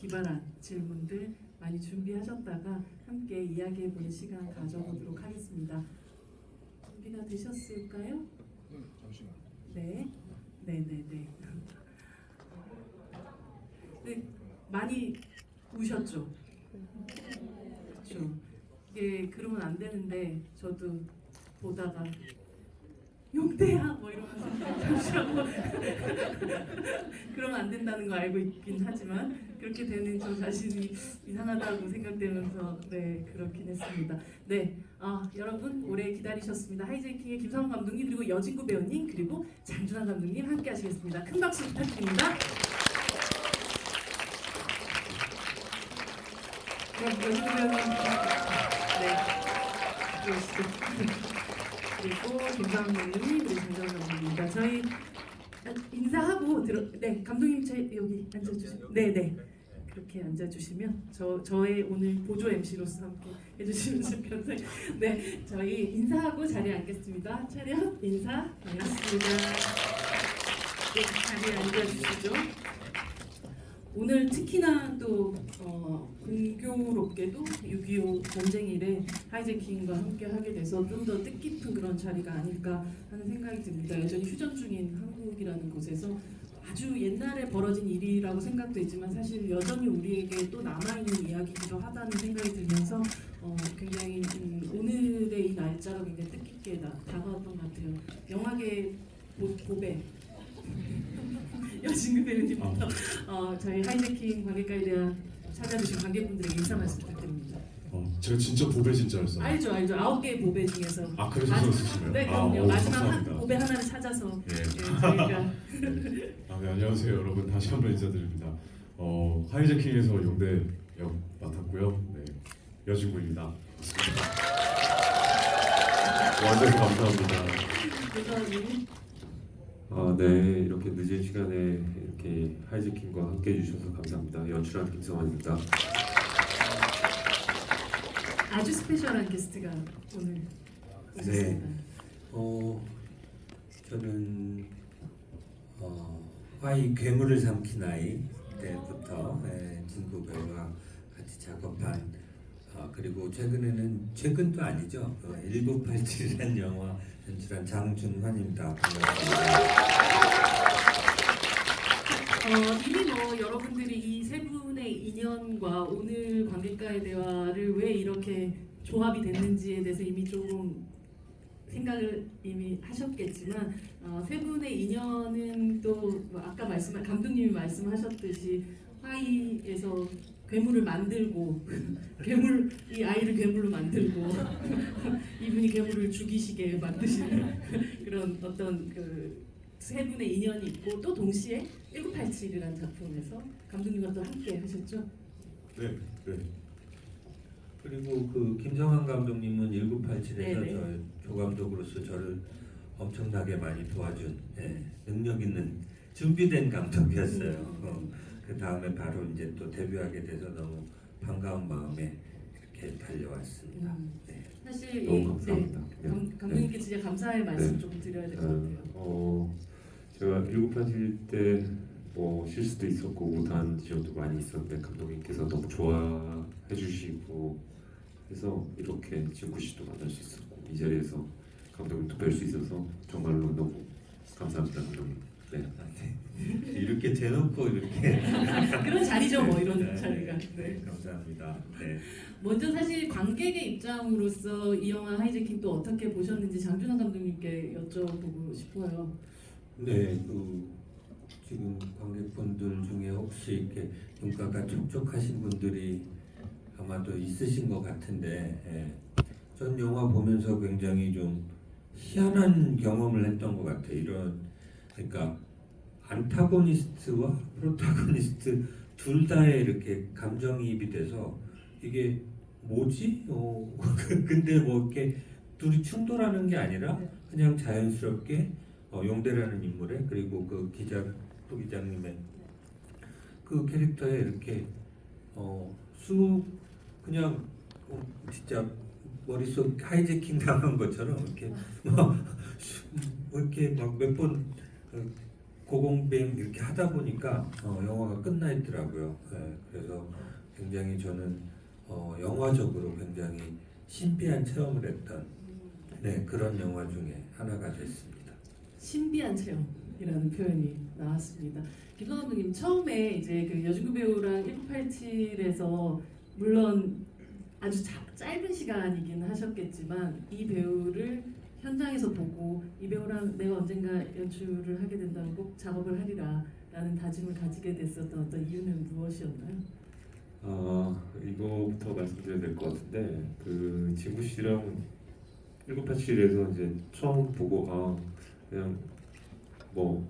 기발한 질문들 많이 준비하셨다가 함께 이야기해보는 시간 가져보도록 하겠습니다. 준비가 되셨을까요? 잠시만. 네, 네네네. 네, 많이 우셨죠? 그렇죠. 이게 그러면 안 되는데 저도 보다가 용대야 뭐 이러면서 잠시만 그러면 안 된다는 거 알고 있긴 하지만 그렇게 되는 저 자신이 이상하다고 생각되면서 네 그렇긴 했습니다. 네, 여러분 오래 기다리셨습니다. 하이제이킹의 김성원 감독님 그리고 여진구 배우님 그리고 장준환 감독님 함께 하시겠습니다. 큰 박수 부탁드립니다. 네, 여진구 배우님 네 들어오시죠. 그리고 김상훈 감독님 그리고 장정훈 감독님입니다. 저희 인사하고 네 감독님 여기 앉아주세요. 네네 그렇게 앉아주시면 저의 오늘 보조 MC로서 함께 해주시면 좋겠는데 네 저희 인사하고 자리에 앉겠습니다. 차렷 인사 반갑습니다. 네 자리에 앉아주시죠. 오늘 특히나 또 공교롭게도 6.25 전쟁 이래 하이제킹과 함께 하게 돼서 좀 더 뜻깊은 그런 자리가 아닐까 하는 생각이 듭니다. 여전히 휴전 중인 한국이라는 곳에서 아주 옛날에 벌어진 일이라고 생각도 있지만 사실 여전히 우리에게 또 남아있는 이야기이기도 하다는 생각이 들면서 굉장히 오늘의 이 날짜가 굉장히 뜻깊게 다가왔던 것 같아요. 영화계 보배 여진구 배우님부터 저희 하이제킹 관객가에 대한 찾아주신 관객분들에게 인사 말씀 부탁드립니다. 제가 진짜 보배 진짜였어요. 알죠. 9개의 보배 중에서 그래서 쓰시나요? 네 그럼요. 마지막 감사합니다. 보배 하나를 찾아서 예. 저희가 네, 안녕하세요 여러분. 다시 한번 인사드립니다. 하이제킹에서 용대 역 맡았고요. 네, 여진구입니다. 와주셔서 감사합니다. 대표님 네, 이렇게 늦은 시간에 이렇게 하이제킹과 함께 해주셔서 감사합니다. 연출한 김성환입니다. 아주 스페셜한 게스트가 오늘 오셨습니다. 저는 화이 괴물을 삼킨 아이 때부터 진구 배우와 같이 작업한 그리고 최근도 아니죠. 1987이라는 영화 연출한 장준환입니다. 반갑습니다. 이미 여러분들이 이 세 분의 인연과 오늘 관객과의 대화를 왜 이렇게 조합이 됐는지에 대해서 이미 조금 생각을 이미 하셨겠지만 세 분의 인연은 또 아까 감독님이 말씀하셨듯이 화이에서 괴물을 만들고 이 아이를 괴물로 만들고 이분이 괴물을 죽이시게 만드시는 그런 어떤 세 분의 인연이 있고 또 동시에 1987이라는 작품에서 감독님과 또 함께 하셨죠? 네. 그리고 김성환 감독님은 1987에서 네네. 저 조감독으로서 저를 엄청나게 많이 도와준 능력 있는 준비된 감독이었어요. 그 다음에 바로 이제 또 데뷔하게 돼서 너무 반가운 마음에 이렇게 달려왔습니다. 네. 사실 너무 감사합니다. 감독님께 진짜 감사의 말씀 네. 좀 드려야 될 것 같아요. 제가 1987 때 실수도 있었고 못한 지점도 많이 있었는데 감독님께서 너무 좋아해 주시고 해서 이렇게 진구 씨도 만날 수 있었고 이 자리에서 감독님도 뵐 수 있어서 정말로 너무 감사합니다, 감독님. 네. 이렇게 대놓고 이렇게 그런 자리죠, 뭐 이런 네. 자리가. 네, 감사합니다. 네. 먼저 사실 관객의 입장으로서 이 영화 하이제킹 또 어떻게 보셨는지 장준환 감독님께 여쭤보고 싶어요. 네, 지금 관객분들 중에 혹시 이렇게 눈가가 촉촉하신 분들이 아마도 있으신 것 같은데, 전 영화 보면서 굉장히 좀 희한한 경험을 했던 것 같아요. 그러니까 안타고니스트와 프로타고니스트 둘 다에 이렇게 감정이입이 돼서 이게 뭐지? 근데 뭐 이렇게 둘이 충돌하는 게 아니라 그냥 자연스럽게 용대라는 인물에 그리고 副기자님의 그 캐릭터에 이렇게 쑥 그냥 진짜 머릿속 하이제킹 당한 것처럼 이렇게 이렇게 막 몇 번 고공뱅 이렇게 하다 보니까 영화가 끝나 있더라고요. 네, 그래서 굉장히 저는 영화적으로 굉장히 신비한 체험을 했던 그런 영화 중에 하나가 됐습니다. 신비한 체험이라는 표현이 나왔습니다. 김성 감독님 처음에 이제 그 여중구 배우랑 1987에서 물론 아주 짧은 시간이긴 하셨겠지만 이 배우를 현장에서 보고 이 배우랑 내가 언젠가 연출을 하게 된다면 꼭 작업을 하리라라는 다짐을 가지게 됐었던 어떤 이유는 무엇이었나요? 이거부터 말씀드려야 될 것 같은데 그 진구 씨랑 1987에서 이제 처음 보고 그냥 뭐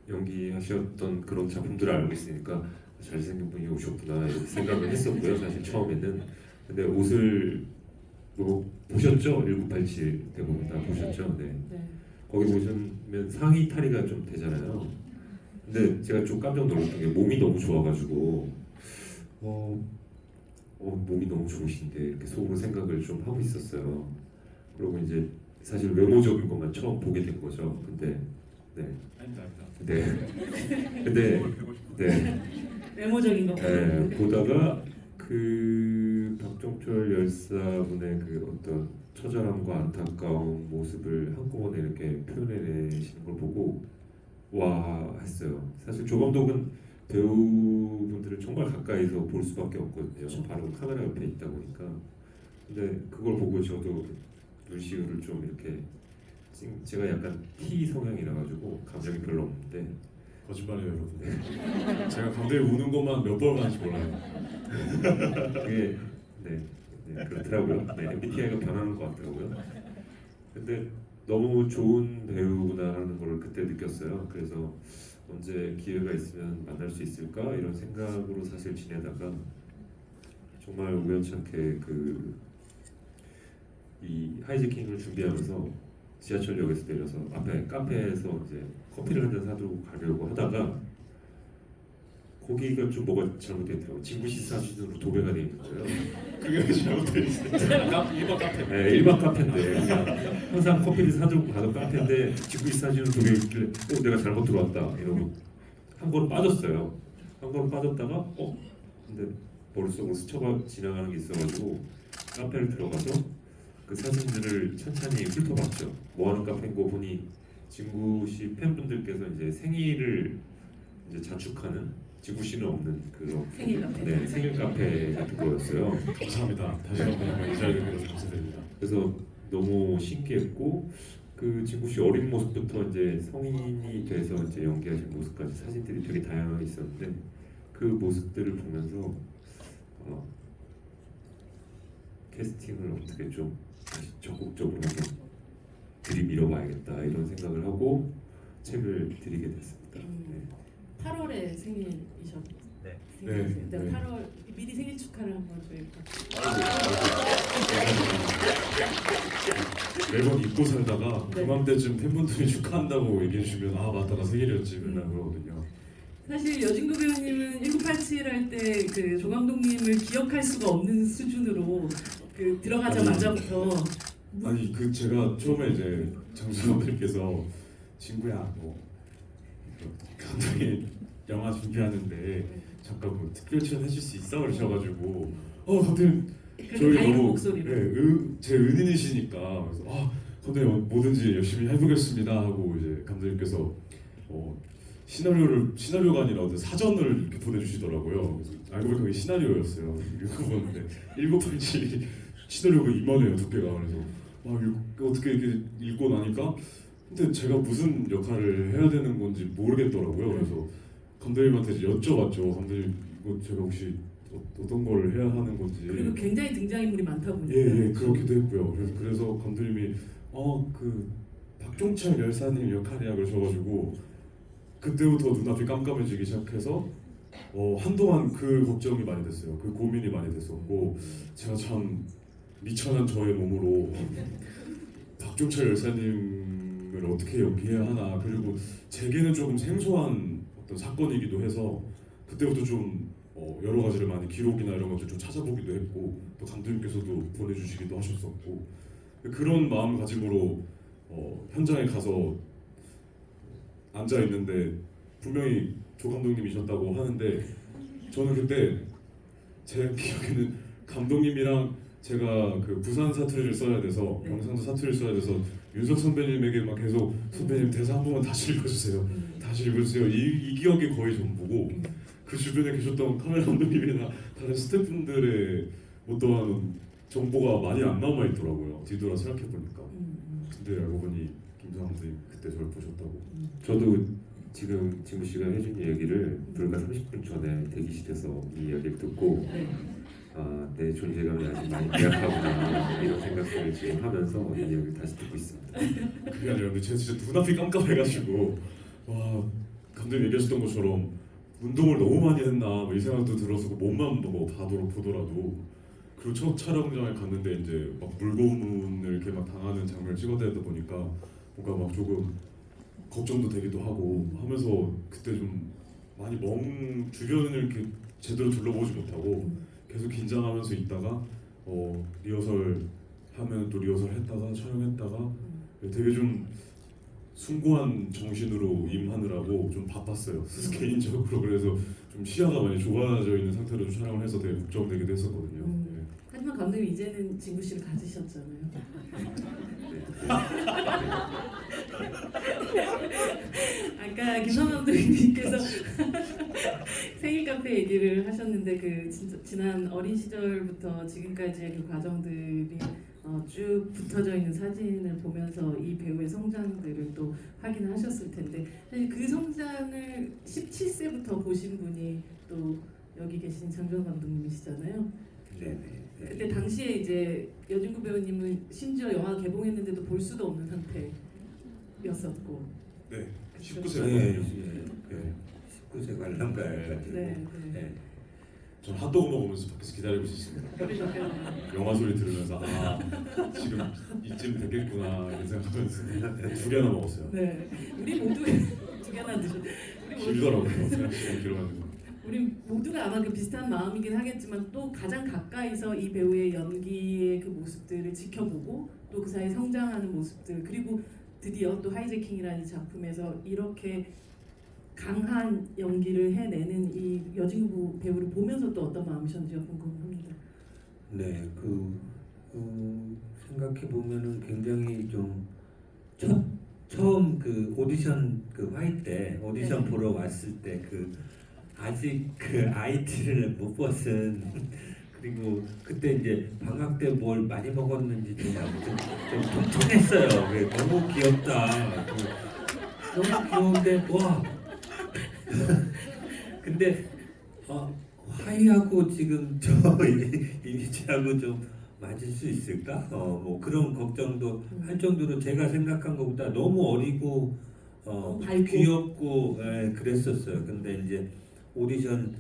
연기하셨던 그런 작품들을 알고 있으니까 잘생긴 분이 오셨구나 이렇게 생각을 했었고요. 사실 처음에는. 근데 옷을 뭐 보셨죠? 1987 대부분 다 보셨죠? 네. 네. 거기 보시면 상의 탈의가 좀 되잖아요. 근데 제가 좀 깜짝 놀랐던 게 몸이 너무 좋아가지고 몸이 너무 좋으신데 이렇게 속으로 생각을 좀 하고 있었어요. 그리고 이제 사실 외모적인 것만 처음 보게 된 거죠. 근데 외모적인 거. 보다가 그 박종철 열사분의 그 어떤 처절함과 안타까운 모습을 한꺼번에 이렇게 표현해내시는 걸 보고 와 했어요. 사실 조 감독은 배우분들을 정말 가까이서 볼 수밖에 없거든요. 바로 카메라 옆에 있다 보니까. 근데 그걸 보고 저도 눈시울을 좀 이렇게 제가 약간 T 성향이라 가지고 감정이 별로 없는데 거짓말이에요, 여러분. 제가 감독이 우는 것만 몇 번 하는지 몰라요. 그게 그렇더라고요. MBTI가 변하는 것 같더라고요. 근데 너무 좋은 배우구나 하는 걸 그때 느꼈어요. 그래서 언제 기회가 있으면 만날 수 있을까 이런 생각으로 사실 지내다가 정말 우연찮게 이 하이제킹을 준비하면서 지하철역에서 내려서 앞에 카페에서 이제 커피를 한 잔 사두고 가려고 하다가 거기가 좀 뭐가 잘못됐더라고요. 진구씨 사진으로 도배가 돼 있는 거예요. 그게 잘못돼 있어요. 일반 카페. 네, 일반 카페인데 그냥 항상 커피를 사들고 가던 카페인데 진구씨 사진으로 도배 있길래 내가 잘못 들어왔다 이러고 한 걸음 빠졌어요. 한 걸음 빠졌다가 근데 머릿속으로 스쳐가 지나가는 게 있어가지고 카페를 들어가서 그 사진들을 천천히 훑어봤죠. 뭐하는 카페인고 보니 진구씨 팬분들께서 이제 생일을 이제 자축하는 진구 씨는 없는 그런 생일 카페. 네, 생일 카페 같은 거였어요. 감사합니다. 다시 한번 이 자리를 빌어서 감사드립니다. 그래서 너무 신기했고 그 진구 씨 어린 모습부터 이제 성인이 돼서 이제 연기하신 모습까지 사진들이 되게 다양하게 있었는데 그 모습들을 보면서 캐스팅을 어떻게 좀 다시 적극적으로 한번 들이밀어봐야겠다 이런 생각을 하고 책을 드리게 됐습니다. 네. 8월에 생일이셨. 네. 생일이세요. 네. 8월 미리 생일 축하를 한번 저희가. 매번 잊고 살다가 네. 그맘때쯤 팬분들이 축하한다고 얘기해 주시면 맞다 나 생일이었지 맨날 그러거든요. 사실 여진구 배우님은 1987 할 때 그 조 감독님을 기억할 수가 없는 수준으로 그 들어가자마자부터 아니 제가 처음에 이제 장수 감독님께서 친구야 뭐 감독이 영화 준비하는데 잠깐 뭐 특별 출연 해줄 수 있어 그러셔가지고 감독님 저희 밝은 너무 목소리로. 제 은인이시니까 그래서 감독님 뭐든지 열심히 해보겠습니다 하고 이제 감독님께서 시나리오가 아니라 어떤 사전을 이렇게 보내주시더라고요. 그래서 알고 보니까 그게 시나리오였어요. 읽어보는데 1987 시나리오가 이만해요 두께가. 그래서 어떻게 이렇게 읽고 나니까 근데 제가 무슨 역할을 해야 되는 건지 모르겠더라고요. 그래서 감독님한테 여쭤봤죠. 감독님 이거 제가 혹시 어떤 걸 해야 하는 건지. 그리고 굉장히 등장인물이 많다 보니까. 예 그렇기도 했고요. 그래서 감독님이 그 박종철 열사님 역할이야 그러셔가지고 그때부터 눈앞이 깜깜해지기 시작해서 한동안 그 걱정이 많이 됐어요. 그 고민이 많이 됐었고 제가 참 미천한 저의 몸으로 박종철 열사님을 어떻게 연기해야 하나. 그리고 제게는 조금 생소한 어떤 사건이기도 해서 그때부터 좀 여러 가지를 많이 기록이나 이런 것들 좀 찾아보기도 했고 또 감독님께서도 보내주시기도 하셨었고 그런 마음가짐으로 현장에 가서 앉아 있는데 분명히 조 감독님이셨다고 하는데 저는 그때 제 기억에는 감독님이랑 제가 그 부산 사투리를 써야 돼서 네. 경상도 사투리를 써야 돼서 윤석 선배님에게 막 계속 선배님 대사 한 번만 다시 읽어주세요. 다시 읽어주세요. 이 기억이 거의 전부고 그 주변에 계셨던 카메라 감독님이나 다른 스태프분들의 어떠한 정보가 많이 안 남아 있더라고요. 뒤돌아 생각해 보니까. 근데 알고 보니 김수환 감독님 그때 저를 보셨다고. 저도 지금 진구 씨가 해준 얘기를 불과 30분 전에 대기실에서 이 이야기를 듣고 네. 내 존재감이 아직 많이 미약하구나 이런 생각을 지금 하면서 이 이야기를 다시 듣고 있습니다. 그게 아니라 근데 제가 진짜 눈앞이 깜깜해가지고 와 감독님 얘기하셨던 것처럼 운동을 너무 많이 했나 뭐이 생각도 들어서 그 몸만 보더라도 그리고 첫 촬영장에 갔는데 이제 막 물고문을 이렇게 막 당하는 장면을 찍어대다 보니까 뭔가 막 조금 걱정도 되기도 하고 하면서 그때 좀 많이 주변을 이렇게 제대로 둘러보지 못하고 계속 긴장하면서 있다가 리허설 하면 또 리허설 했다가 촬영했다가 되게 좀 숭고한 정신으로 임하느라고 좀 바빴어요. 개인적으로. 그래서 좀 시야가 많이 좁아져 있는 상태로 좀 촬영을 해서 되게 걱정되기도 했었거든요. 네. 하지만 감독님 이제는 진구 씨를 가지셨잖아요. 아까 김성 감독님께서 생일 카페 얘기를 하셨는데 그 진짜 지난 어린 시절부터 지금까지의 그 과정들이 쭉 붙어져 있는 사진을 보면서 이 배우의 성장들을 또 확인하셨을 텐데 사실 그 성장을 17세부터 보신 분이 또 여기 계신 장준 감독님이시잖아요. 네네. 그때 당시에 이제 여진구 배우님은 심지어 영화 개봉했는데도 볼 수도 없는 상태였었고. 네. 그쵸? 19세. 네, 19세 관람가까지. 네. 네. 전 핫도그 먹으면서 밖에서 기다리고 있었습니다. 그러셨겠네요. 영화 소리 들으면서 지금 이쯤 됐겠구나 이런 생각하면서 2개나 먹었어요. 네. 우리 모두 2개나 드셨. 우리 모두 길더라고요. 생각보다 길어가지고. 우리 모두가 아마 그 비슷한 마음이긴 하겠지만 또 가장 가까이서 이 배우의 연기의 그 모습들을 지켜보고 또 그 사이 성장하는 모습들 그리고 드디어 또 하이제킹이라는 작품에서 이렇게 강한 연기를 해내는 이 여진구 배우를 보면서 또 어떤 마음이셨는지 궁금합니다. 네, 생각해 보면은 굉장히 좀 처음 그 오디션 그 화이 때 오디션 네. 보러 왔을 때 아직 그 IT를 못 벗은 그리고 그때 이제 방학 때 뭘 많이 먹었는지 좀 아무튼 좀 통통했어요. 너무 귀엽다. 너무 귀여운데 와. 근데 화이하고 지금 저 이미지하고 좀 맞을 수 있을까? 뭐 그런 걱정도 할 정도로 제가 생각한 것보다 너무 어리고 밝고. 귀엽고 그랬었어요. 근데 이제 오디션도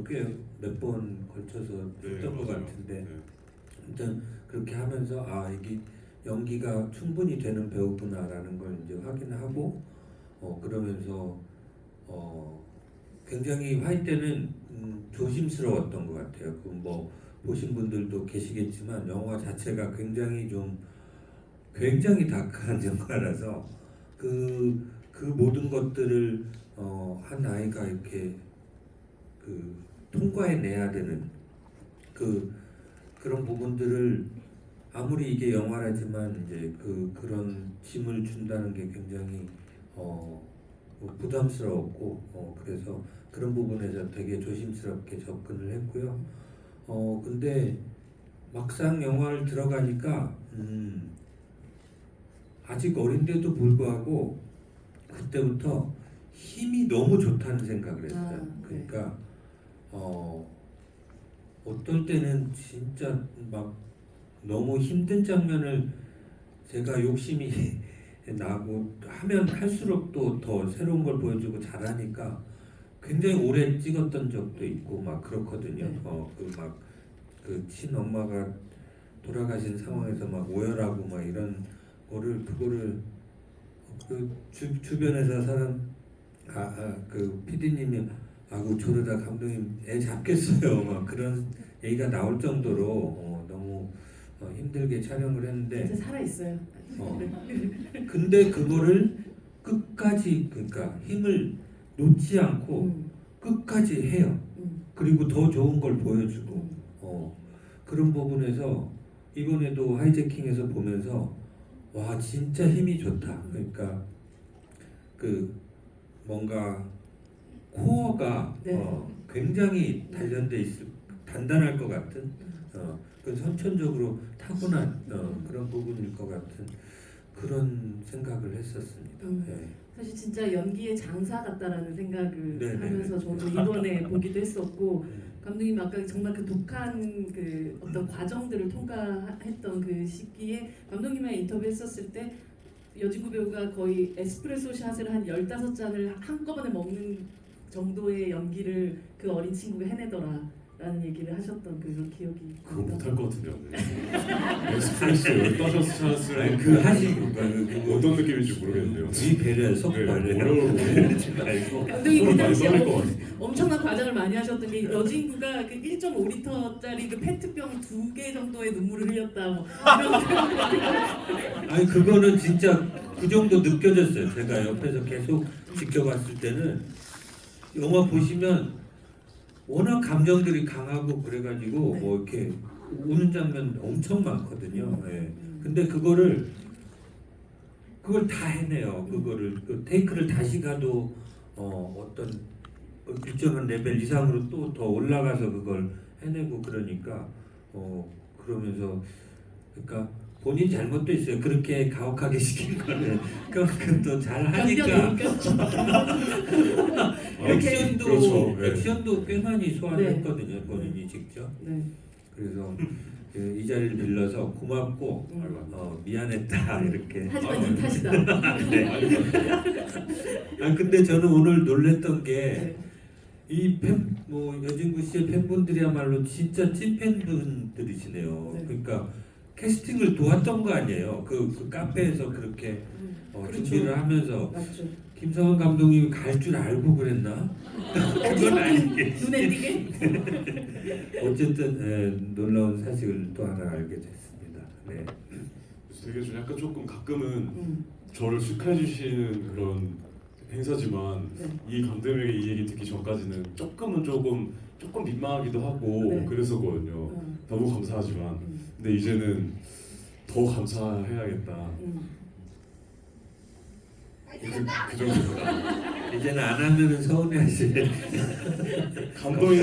꽤 몇 번 걸쳐서 했던 것 맞아요. 같은데 네. 아무튼 그렇게 하면서 이게 연기가 충분히 되는 배우구나라는 걸 이제 확인하고 그러면서 굉장히 화이 때는 조심스러웠던 것 같아요. 뭐 보신 분들도 계시겠지만 영화 자체가 굉장히 다크한 영화라서 그 모든 것들을 한 아이가 이렇게 통과해내야 되는 그런 부분들을 아무리 이게 영화라지만 이제 그런 짐을 준다는 게 굉장히 부담스러웠고 그래서 그런 부분에서 되게 조심스럽게 접근을 했고요. 근데 막상 영화를 들어가니까 아직 어린데도 불구하고 그때부터 힘이 너무 좋다는 생각을 했어요. 네. 그러니까 어떨 때는 진짜 막 너무 힘든 장면을 제가 욕심이 나고 하면 할수록 또 더 새로운 걸 보여주고 잘하니까 굉장히 오래 찍었던 적도 있고 막 그렇거든요. 네. 그 친엄마가 돌아가신 상황에서 막 오열하고 막 이런 그거를 주변에서 사람 그 PD님이 저러다 감독님 애 잡겠어요 막 그런 얘기가 나올 정도로 너무 힘들게 촬영을 했는데 진짜 살아 있어요. 근데 그거를 끝까지 그러니까 힘을 놓지 않고 끝까지 해요. 그리고 더 좋은 걸 보여주고 음. 그런 부분에서 이번에도 하이제킹에서 보면서 와 진짜 힘이 좋다. 그러니까 그 뭔가 코어가 네. 굉장히 단련돼 있을 단단할 것 같은 그 선천적으로 타고난 그런 부분일 것 같은 그런 생각을 했었습니다. 음. 네. 사실 진짜 연기의 장사 같다라는 생각을 네네네. 하면서 저도 이번에 보기도 했었고 감독님 아까 정말 그 독한 그 어떤 과정들을 통과했던 그 시기에 감독님이랑 인터뷰했었을 때 여진구 배우가 거의 에스프레소 샷을 한 15잔을 한꺼번에 먹는 정도의 연기를 그 어린 친구가 해내더라라는 얘기를 하셨던 그 기억이 그거 못할 것 같은데요. 에스프레소 15샷을 아니, 그 하신 그 어떤 느낌인지 모르겠는데요. 이 배려 속 네, 배려 어려워. 그러지 말고 감독님 그 많이 당시에 떨릴 것 같아요. 엄청난 과정을 많이 하셨던 게 여진구가 그 1.5리터짜리 그 페트병 2개 정도의 눈물을 흘렸다 뭐 이런 아니 그거는 진짜 그 정도 느껴졌어요. 제가 옆에서 계속 지켜봤을 때는 영화 보시면 워낙 감정들이 강하고 그래가지고 네. 뭐 이렇게 우는 장면 엄청 많거든요. 예. 근데 그걸 다 해내요. 그거를 그 테이크를 다시 가도 어떤 일정한 레벨 이상으로 또 더 올라가서 그걸 해내고 그러니까 그러면서 그러니까 본인 잘못도 있어요. 그렇게 가혹하게 시킨 거는 그만큼 또 잘 하니까 액션도 그렇죠. 네. 액션도 꽤 많이 소화를 네. 했거든요. 본인이 직접. 네. 그래서 이 자리를 빌려서 고맙고 미안했다 이렇게. 하지만 이 탓이다. 네. 아 근데 저는 오늘 놀랬던 게 네. 이 뭐 여진구 씨의 팬분들이야말로 진짜 찐 팬분들이시네요. 네. 그러니까 캐스팅을 도왔던 거 아니에요. 그 카페에서 그렇게 그렇죠. 준비를 하면서 맞죠. 김성환 감독님이 갈 줄 알고 그랬나? 그건 아니겠지. 눈에 띄게. 어쨌든 놀라운 사실을 또 하나 알게 됐습니다. 네. 되게 좀 약간 조금 가끔은 음. 저를 축하해 주시는 그런 행사지만 네. 이 감독에게 이 얘기 듣기 전까지는 조금 민망하기도 하고 네. 그랬었거든요. 너무 감사하지만 근데 이제는 더 감사해야겠다. 그 정도입니다. 이제는 안 하면은 서운해하시네. 감독이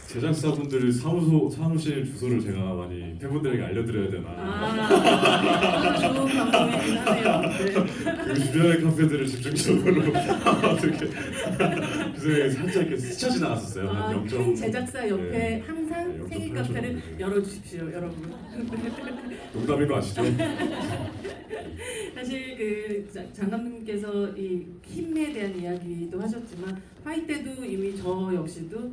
제작사분들 사무실 주소를 제가 많이 팬분들에게 알려드려야 되나. 좋은 방법이긴 하네요. 네. 그 주변의 카페들을 집중적으로 어떻게 그래서 살짝 이렇게 스쳐 지나갔었어요. 한 0. 큰 제작사 옆에 네. 항상 네, 생일 0.8 카페를 정도. 열어주십시오, 여러분. 농담인 거 아시죠? 사실 그 장 감독님께서 이 힘에 대한 이야기도 하셨지만 화이 때도 이미 저 역시도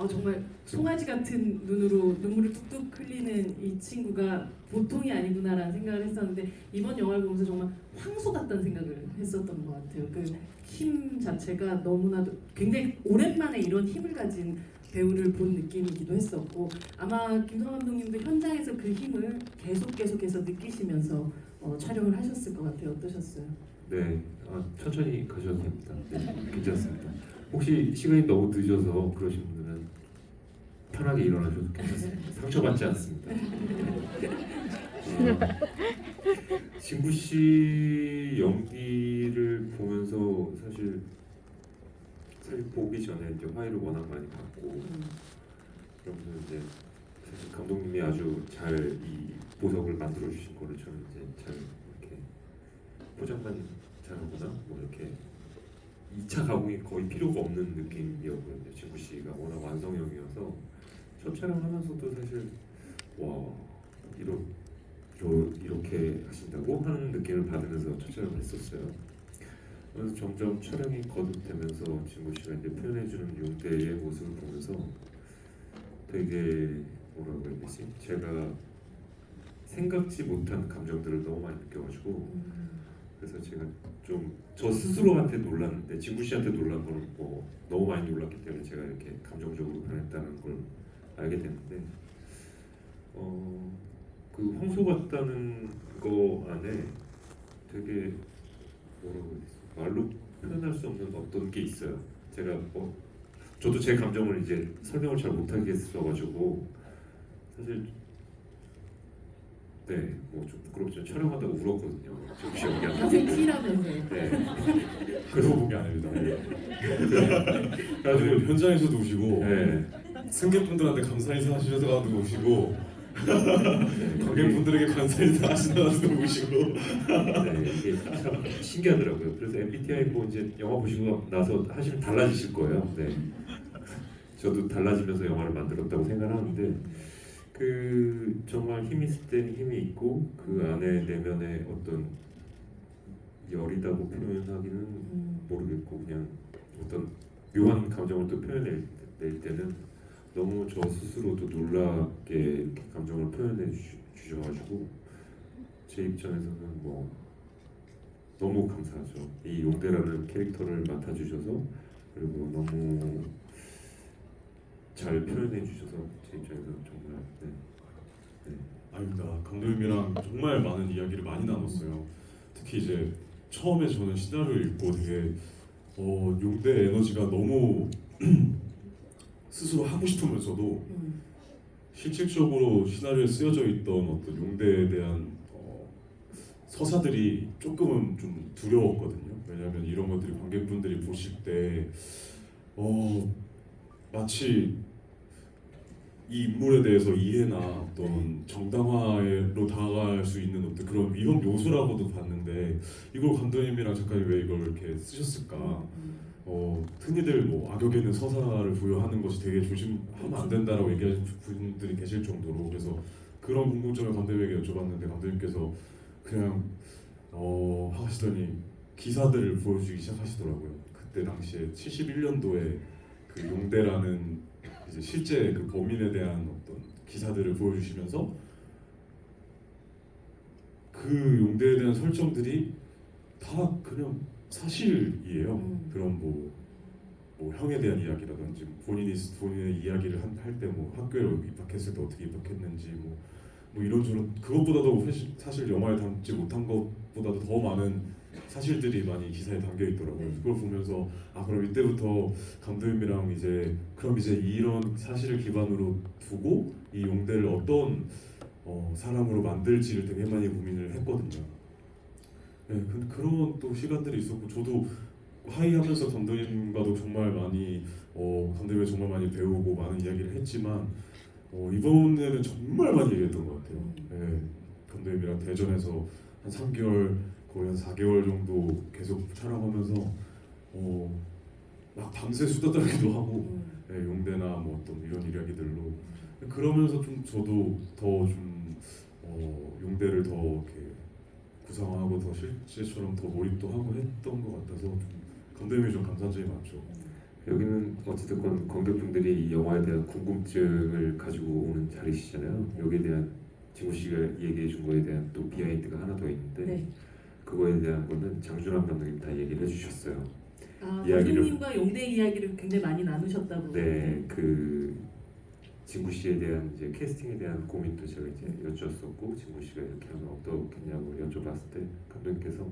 정말 송아지 같은 눈으로 눈물을 뚝뚝 흘리는 이 친구가 보통이 아니구나라는 생각을 했었는데 이번 영화를 보면서 정말 황소 같다는 생각을 했었던 것 같아요. 그 힘 자체가 너무나도 굉장히 오랜만에 이런 힘을 가진 배우를 본 느낌이기도 했었고 아마 김성환 감독님도 현장에서 그 힘을 계속해서 느끼시면서 촬영을 하셨을 것 같아요. 어떠셨어요? 네, 천천히 가셔도 됩니다. 네, 괜찮습니다. 혹시 시간이 너무 늦어서 그러신 분들은 편하게 일어나셔도 괜찮습니다. 상처받지 않습니다. 진구 씨 연기를 보면서 사실 보기 전에 이제 화해를 워낙 많이 봤고 그러면서 이제 사실 감독님이 아주 잘 이 보석을 만들어 주신 거를 저는 이제 잘 이렇게 포장만 잘하거나 뭐 이렇게 2차 가공이 거의 필요가 없는 느낌이었거든요. 진구 씨가 워낙 완성형이어서 첫 촬영하면서도 사실 와 이렇게 하신다고 하는 느낌을 받으면서 첫 촬영을 했었어요. 그래서 점점 촬영이 거듭되면서 진구 씨가 이제 표현해주는 용대의 모습을 보면서 되게 뭐라고 해야 되지? 제가 생각지 못한 감정들을 너무 많이 느껴가지고 그래서 제가 좀 저 스스로한테 놀랐는데 진구 씨한테 놀란 거는 뭐 너무 많이 놀랐기 때문에 제가 이렇게 감정적으로 변했다는 걸 알게 됐는데 그 황소 같다는 거 안에 되게 뭐라고 해야 되지? 말로 표현할 수 없는 어떤 게 있어요. 제가 뭐 저도 제 감정을 이제 설명을 잘 못하겠어가지고 사실 네, 뭐 좀 부끄럽지만 촬영하다가 울었거든요. 혹시 여기 안 평생 T라면서요. 네, 그러고 본 게 아닙니다. 그래가지고 현장에서도 우시고 네, 승객분들한테 감사 인사 하시다가도 우시고 관객분들에게 감사 인사 하시다가도 우시고 네, 이게 참 신기하더라고요. 그래서 MBTI 뭐 이제 영화 보시고 나서 하시면 달라지실 거예요. 네, 저도 달라지면서 영화를 만들었다고 생각하는데 그 정말 힘 있을 때는 힘이 있고 그 안에 내면의 어떤 열이라고 표현하기는 모르겠고 그냥 어떤 묘한 감정을 또 표현낼 때는 너무 저 스스로도 놀랍게 이렇게 감정을 표현해 주셔가지고 제 입장에서는 뭐 너무 감사하죠. 이 용대라는 캐릭터를 맡아주셔서 그리고 너무 잘 표현해 주셔서 제 입장에서는 정말 네. 네. 아닙니다. 감독님이랑 정말 많은 이야기를 많이 나눴어요. 특히 이제 처음에 저는 시나리오를 읽고 되게 용대 에너지가 너무 스스로 하고 싶으면서도 실질적으로 시나리오에 쓰여져 있던 어떤 용대에 대한 서사들이 조금은 좀 두려웠거든요. 왜냐하면 이런 것들이 관객분들이 보실 때 마치 이 인물에 대해서 이해나 어떤 정당화로 다가갈 수 있는 어떤 그런 위험 요소라고도 봤는데 이걸 감독님이랑 작가님 왜 이걸 이렇게 쓰셨을까? 흔히들 뭐 악역에는 서사를 부여하는 것이 되게 조심하면 안 된다라고 얘기하는 분들이 계실 정도로 그래서 그런 궁금증을 감독님에게 여쭤봤는데 감독님께서 그냥 하시더니 기사들을 보여주기 시작하시더라고요. 그때 당시에 71년도에 그 용대라는 이제 실제 그 범인에 대한 어떤 기사들을 보여주시면서 그 용대에 대한 설정들이 다 그냥 사실이에요. 그런 뭐 형에 대한 이야기라든지 본인의 이야기를 할 때 뭐 학교에 입학했을 때 어떻게 입학했는지 뭐 이런저런 그것보다도 사실 영화에 담지 못한 것보다도 더 많은 사실들이 많이 기사에 담겨 있더라고요. 그걸 보면서 그럼 이때부터 감독님이랑 이제 이런 사실을 기반으로 두고 이 용대를 어떤 사람으로 만들지를 되게 많이 고민을 했거든요. 네, 그런 또 시간들이 있었고 저도 하이하면서 감독님과도 정말 많이 감독님과 정말 많이 배우고 많은 이야기를 했지만 이번에는 정말 많이 얘기했던 것 같아요. 네, 감독님이랑 대전에서 한 3개월 거의 한 4개월 정도 계속 촬영하면서 막 밤새 수다 떨기도 하고 네, 용대나 뭐 어떤 이런 이야기들로 그러면서 좀 저도 더 좀 용대를 더 이렇게 구상하고 더 실제처럼 더 몰입도 하고 했던 것 같아서 좀 감독님이 좀 감사한 점이 많죠. 여기는 어찌됐건 관객분들이 이 영화에 대한 궁금증을 가지고 오는 자리시잖아요. 여기에 대한 진구 씨가 얘기해 준 거에 대한 또 비하인드가 하나 더 있는데 네. 그거에 대한 거는 장준환 감독님 다 얘기를 해주셨어요. 감독님과 용대 이야기를 굉장히 많이 나누셨다고. 네, 그 진구 씨에 대한 이제 캐스팅에 대한 고민도 제가 이제 여쭈었었고 진구 씨가 이렇게 하면 어떻겠냐고 여쭤봤을 때 감독님께서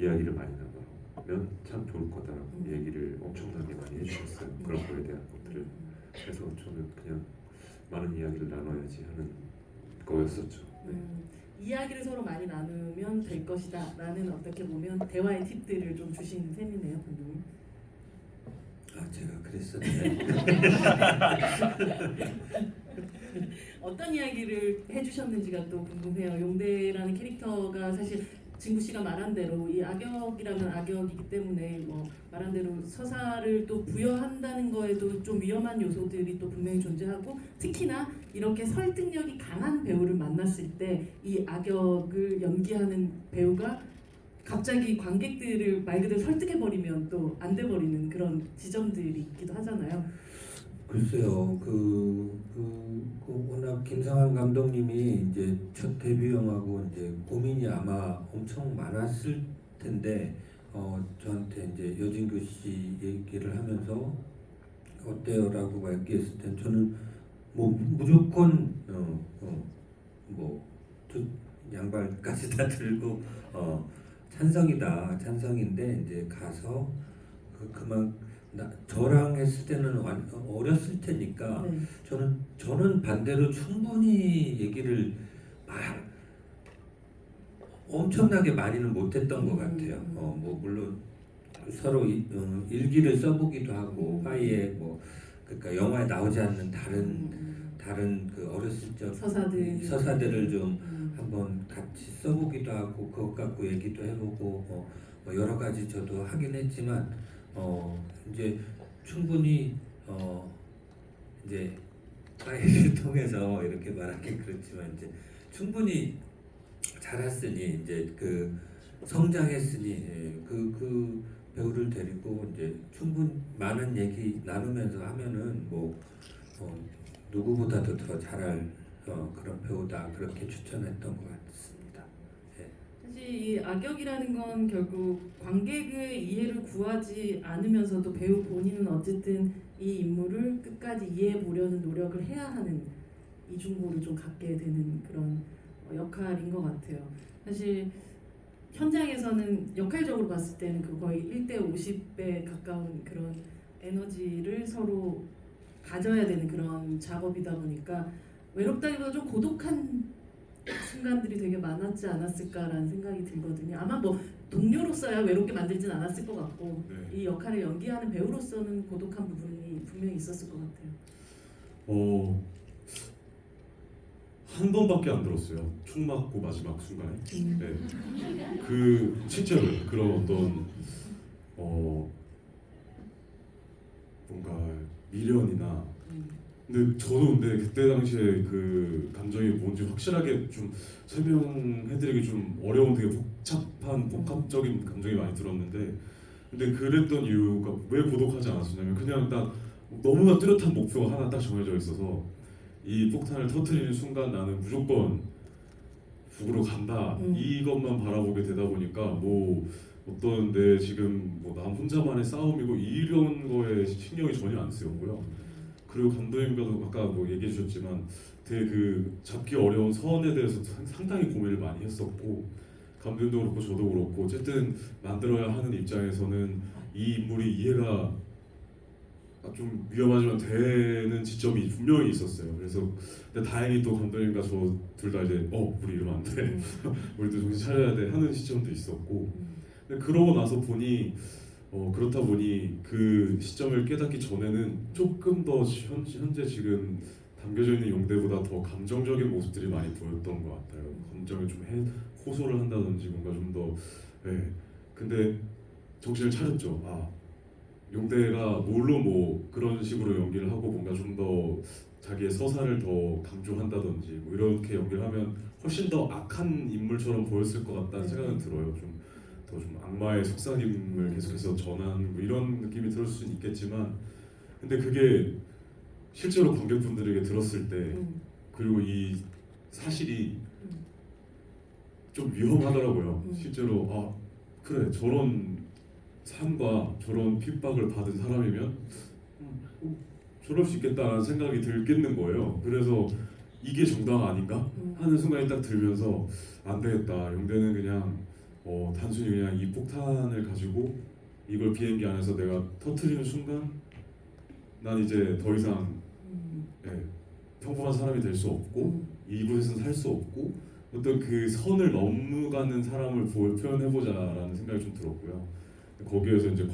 이야기를 많이 나누면 참 좋을 거다라고 얘기를 엄청나게 많이 해주셨어요. 그런 거에 대한 것들을. 그래서 저는 그냥 많은 이야기를 나눠야지 하는 거였었죠. 이야기를 서로 많이 나누면 될 것이다 라는 어떻게 보면 대화의 팁들을 좀 주시는 셈이네요, 감독님. 제가 그랬었네. 어떤 이야기를 해주셨는지가 또 궁금해요. 용대라는 캐릭터가 사실 진구 씨가 말한 대로 이 악역이라면 악역이기 때문에 뭐 말한 대로 서사를 또 부여한다는 거에도 좀 위험한 요소들이 또 분명히 존재하고 특히나 이렇게 설득력이 강한 배우를 만났을 때 이 악역을 연기하는 배우가 갑자기 관객들을 말 그대로 설득해버리면 또 안 돼버리는 그런 지점들이 있기도 하잖아요. 글쎄요, 워낙 김상환 감독님이 이제 첫 데뷔 영화고 이제 고민이 아마 엄청 많았을 텐데, 저한테 이제 여진규 씨 얘기를 하면서 어때요라고 얘기했을 땐 저는 뭐 무조건 양발까지 다 들고 찬성인데 이제 가서 그만 저랑 했을 때는 어렸을 테니까 네. 저는 반대로 충분히 얘기를 막 엄청나게 많이는 못했던 것 같아요. 뭐 물론 서로 일기를 써보기도 하고 화이에 뭐 그러니까 영화에 나오지 않는 다른 그 어렸을 적 서사들을 좀 한번 같이 써보기도 하고 그것 갖고 얘기도 해보고 뭐 여러 가지 저도 하긴 했지만 이제 충분히 이제 화이를 통해서 이렇게 말하기 그렇지만 이제 충분히 자랐으니 이제 그 성장했으니 그 배우를 데리고 이제 충분 많은 얘기 나누면서 하면은 뭐 누구보다도 더 잘할 그런 배우다 그렇게 추천했던 것 같습니다. 예. 사실 이 악역이라는 건 결국 관객의 이해를 구하지 않으면서도 배우 본인은 어쨌든 이 인물을 끝까지 이해해 보려는 노력을 해야 하는 이중고를 좀 갖게 되는 그런 역할인 것 같아요. 사실 현장에서는 역할적으로 봤을 때는 그 거의 1대 50배 가까운 그런 에너지를 서로 가져야 되는 그런 작업이다 보니까 외롭다기보다 좀 고독한 순간들이 되게 많았지 않았을까라는 생각이 들거든요. 아마 뭐 동료로서야 외롭게 만들진 않았을 것 같고 네. 이 역할을 연기하는 배우로서는 고독한 부분이 분명히 있었을 것 같아요. 한 번밖에 안 들었어요. 총 맞고 마지막 순간에. 네. 그 실제로 그런 어떤 뭔가 미련이나 근데 저도 근데 그때 당시에 그 감정이 뭔지 확실하게 좀 설명해드리기 좀 어려운 되게 복합적인 감정이 많이 들었는데 근데 그랬던 이유가 왜 고독하지 않았었냐면 그냥 딱 너무나 뚜렷한 목표가 하나 딱 정해져 있어서 이 폭탄을 터뜨리는 순간 나는 무조건 북으로 간다 이것만 바라보게 되다 보니까 뭐 어떤 내 지금 뭐 남 혼자만의 싸움이고 이런 거에 신경이 전혀 안 쓰였고요. 그리고 감독님과도 아까 뭐 얘기해 주셨지만 되게 그 잡기 어려운 선에 대해서 상당히 고민을 많이 했었고 감독님도 그렇고 저도 그렇고 어쨌든 만들어야 하는 입장에서는 이 인물이 이해가 좀 위험하지만 되는 지점이 분명히 있었어요. 그래서 근데 다행히 또 감독님과 저 둘 다 이제 우리 이러면 안 돼. 우리도 정신 차려야 돼 하는 시점도 있었고 근데 그러고 나서 보니 그렇다 보니 그 시점을 깨닫기 전에는 조금 더 현재 지금 담겨져 있는 용대보다 더 감정적인 모습들이 많이 보였던 것 같아요. 감정을 좀 호소를 한다든지 뭔가 좀 더 근데 정신을 차렸죠. 용대가 물론 뭐 그런 식으로 연기를 하고 뭔가 좀 더 자기의 서사를 더 강조한다든지 뭐 이렇게 연기를 하면 훨씬 더 악한 인물처럼 보였을 것 같다는 생각은 들어요. 좀 더 좀 악마의 속삭임을 계속해서 전하는 뭐 이런 느낌이 들을 수는 있겠지만 근데 그게 실제로 관객분들에게 들었을 때 그리고 이 사실이 좀 위험하더라고요. 실제로 그래 저런 삶과 저런 핍박을 받은 사람이면 저럴 수 있겠다라는 생각이 들겠는 거예요. 그래서 이게 정당 아닌가 하는 순간이 딱 들면서 안 되겠다. 용대는 그냥 단순히 그냥 이 폭탄을 가지고 이걸 비행기 안에서 내가 터트리는 순간 난 이제 더 이상 평범한 사람이 될 수 없고 이곳에서는 살 수 없고 어떤 그 선을 넘어가는 사람을 표현해보자라는 생각이 좀 들었고요. 거기에서 이제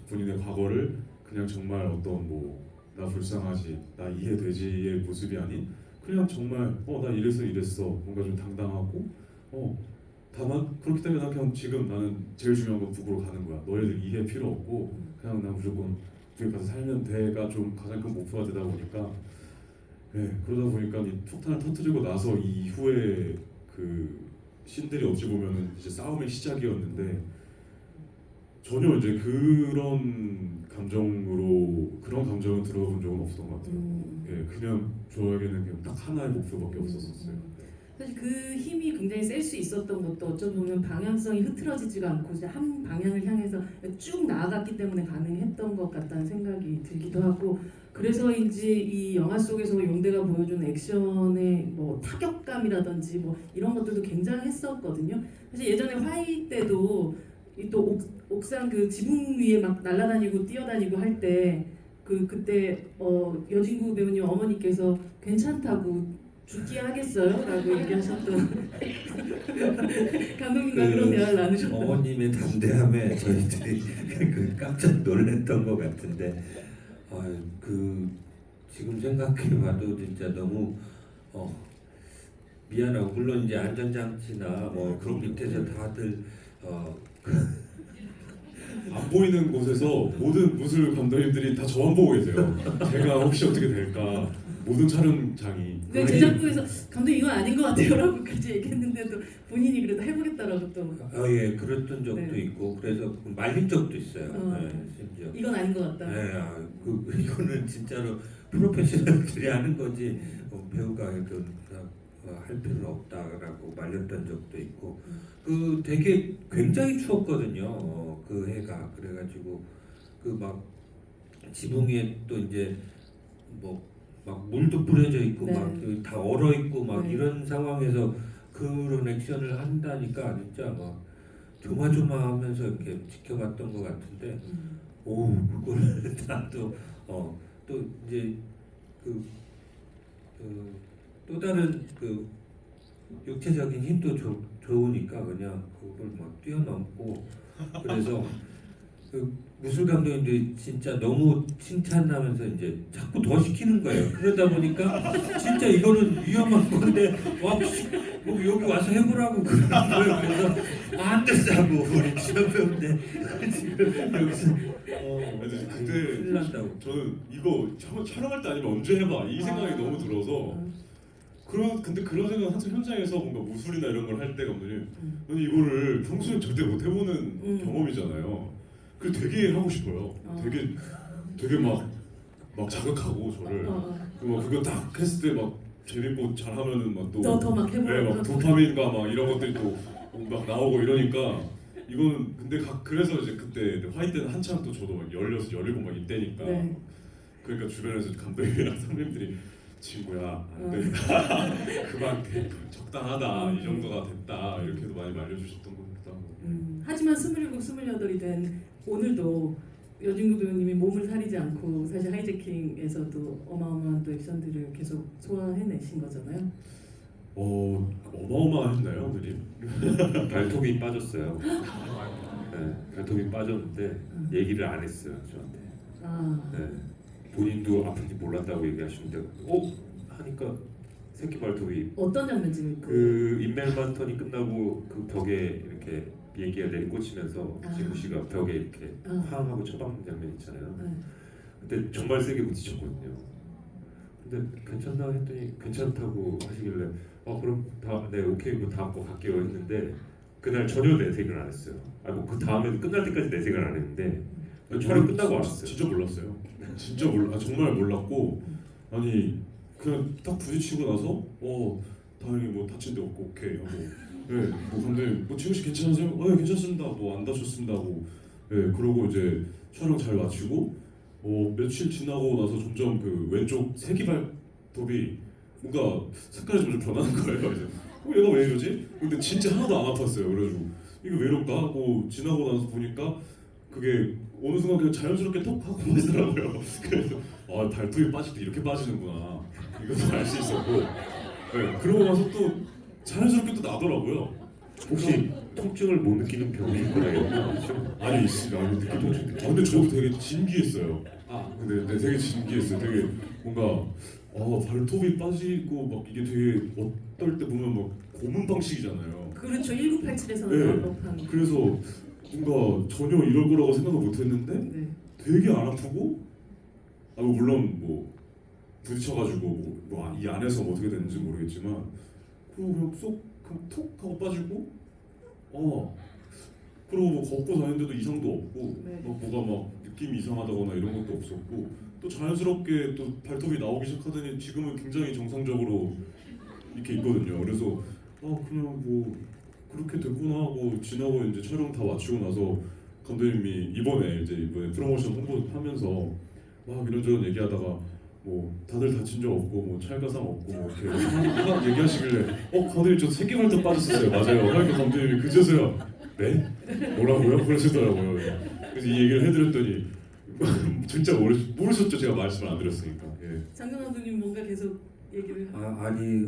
본인의 과거를 그냥 정말 어떤 뭐 나 불쌍하지, 나 이해되지의 모습이 아닌 그냥 정말 나 이랬어 뭔가 좀 당당하고 다만 그렇기 때문에 난 그냥 지금 나는 제일 중요한 건 북으로 가는 거야. 너희들 이해 필요 없고 그냥 나 무조건 북에 가서 살면 돼가 좀 가장 큰 목표가 되다 보니까 그러다 보니까 이 폭탄을 터뜨리고 나서 이 이후에 그 신들이 어찌 보면은 이제 싸움의 시작이었는데 전혀 이제 그런 감정은 들어본 적은 없었던 것 같아요. 그냥 저에게는 그냥 딱 하나의 목표밖에 없었어요. 사실 그 힘이 굉장히 셀 수 있었던 것도 어쩌면 보면 방향성이 흐트러지지가 않고 진짜 한 방향을 향해서 쭉 나아갔기 때문에 가능했던 것 같다는 생각이 들기도 하고 그래서인지 이 영화 속에서 용대가 보여준 액션의 뭐 타격감이라든지 뭐 이런 것들도 굉장했었거든요. 사실 예전에 화이 때도 이 또 옥상 그 지붕 위에 막 날아다니고 뛰어다니고 할 때 그때 여진구 배우님 어머니께서 괜찮다고 죽기 하겠어요?라고 얘기하셨던 감독님과 그런 대화를 나누셨던. 어머님의 담대함에 저희들이 그 깜짝 놀랐던 것 같은데, 그 지금 생각해봐도 진짜 너무 미안하고, 물론 이제 안전장치나 뭐 그런 밑에서 다들 안 보이는 곳에서 모든 무술 감독님들이 다 저만 보고 계세요. 제가 혹시 어떻게 될까. 모든 촬영장이. 네, 제작부에서 감독 이건 아닌 것 같아요라고까지 얘기했는데도 본인이 그래도 해보겠다라고 또 예, 그랬던 적도 네. 있고, 그래서 말린 적도 있어요. 네. 심지어. 이건 아닌 것 같다. 네, 이거는 진짜로 프로페셔널들이 하는 거지 배우가 해도 할 필요는 없다라고 말렸던 적도 있고, 그 되게 굉장히 추웠거든요. 그 해가. 그래가지고 그 막 지붕 위에 또 이제 뭐 막 물도 뿌려져 있고 네. 막 다 얼어 있고 막 네. 이런 상황에서 그런 액션을 한다니까 진짜 막 조마조마하면서 이렇게 지켜봤던 것 같은데, 오, 그걸 나도 또 이제 또 다른 그 육체적인 힘도 좋으니까 그냥 그걸 막 뛰어넘고, 그래서 그 무술 감독님들이 진짜 너무 칭찬하면서 이제 자꾸 더 시키는 거예요. 그러다 보니까 진짜 이거는 위험한 건데 뭐 여기 와서 해보라고 그러는 거예요. 그래서 안 된다고 우리 지원 배우인데 지금 여기서 그때 큰일 난다고. 저는 이거 촬영할 때 아니면 언제 해봐 이 생각이 너무 들어서 근데 그런 생각 항상 현장에서 뭔가 무술이나 이런 걸 할 때 감독님 아니 이거를 평소에 절대 못 해보는 경험이잖아요. 그래서 되게 하고 싶어요. 되게 막 자극하고 저를 막 그거 딱 했을 때 막 재밌고 잘하면은 더 막 해보고 네, 막 도파민과 막 이런 것들이 또 막 나오고 이러니까 이거는 근데 그래서 이제 그때 화이트는 한참 또 저도 막 16, 17 막 이때니까 네. 그러니까 주변에서 감독님이랑 선배님들이 친구야 안 된다 그만 적당하다 이 정도가 됐다 이렇게도 많이 말려주셨던 것 같기도 하고. 하지만 27, 28이 된 오늘도 여진구 배우님이 몸을 사리지 않고 사실 하이제킹에서도 어마어마한 또 액션들을 계속 소화해내신 거잖아요. 어마어마했나요 오늘이? 발톱이 빠졌어요. 네, 발톱이 빠졌는데 얘기를 안 했어요 저한테. 네, 본인도 아픈지 몰랐다고 얘기하시는데 하니까 새끼 발톱이 어떤 장면 찍을 그 인멜만 턴이 끝나고 그 벽에 이렇게 비행기가 내리꽂히면서 진구 씨가 벽에 이렇게 쾅 하고 처박는 장면 있잖아요. 그때 정말 세게 부딪혔거든요. 근데 괜찮나 했더니 괜찮다고 하시길래 그럼 네 오케이 뭐 다음 거 갈게요 했는데 그날 전혀 내색을 안 했어요. 뭐 그 다음에도 끝날 때까지 내색을 안 했는데 촬영 끝나고 알았어요. 진짜 몰랐어요. 진짜 정말 몰랐고 아니 그냥 딱 부딪히고 나서 다행히 뭐 다친 데 없고 오케이 하고 뭐 감독님 뭐 지금 씨 괜찮으세요? 괜찮습니다. 뭐 안 다쳤습니다 하고 그러고 이제 촬영 잘 마치고 며칠 지나고 나서 점점 그 왼쪽 새끼발톱이 뭔가 색깔이 점점 변하는 거예요. 그래서 얘가 왜 이러지? 근데 진짜 하나도 안 아팠어요. 그래가지고 이거 왜 이럴까 하고 지나고 나서 보니까 그게 어느 순간 그냥 자연스럽게 톡 하고 빠지더라고요. 그래서 발톱이 빠질 때 이렇게 빠지는구나 이것도 알 수 있었고 그러고 나서 또 자연스럽게 또 나더라고요. 혹시 통증을 못 느끼는 병인 거예요? 아니 느끼죠. 근데 저도 되게 진기했어요. 근데 되게 진기했어요. 되게 뭔가 발톱이 빠지고 막 이게 되게 어떨 때 보면 막 고문 방식이잖아요. 그렇죠. 1987에서는 네. 언급한. 그래서 뭔가 전혀 이럴 거라고 생각을 못했는데 네. 되게 안 아프고 물론 뭐 부딪혀가지고 이 안에서 어떻게 됐는지 모르겠지만 그냥 쏙 그냥 톡 하고 빠지고 그리고 뭐 걷고 다니는데도 이상도 없고 네. 뭐가 막 느낌이 이상하다거나 이런 것도 없었고 또 자연스럽게 또 발톱이 나오기 시작하더니 지금은 굉장히 정상적으로 이렇게 있거든요. 그래서 그냥 뭐 그렇게 됐구나 하고 지나고 이제 촬영 다 마치고 나서 감독님이 이번에 프로모션 홍보하면서 막 이런저런 얘기하다가 뭐 다들 다친 적 없고 뭐 찰가상 없고 뭐 이렇게 얘기하시길래 감독님 저 새끼발톱 빠졌었어요. 맞아요. 그러니까 감독님이 그제서야 네? 뭐라고요? 그러시더라고요. 그래서 이 얘기를 해드렸더니 진짜 모르셨죠? 제가 말씀을 안 드렸으니까. 예. 장근 감독님 뭔가 계속 얘기를 아니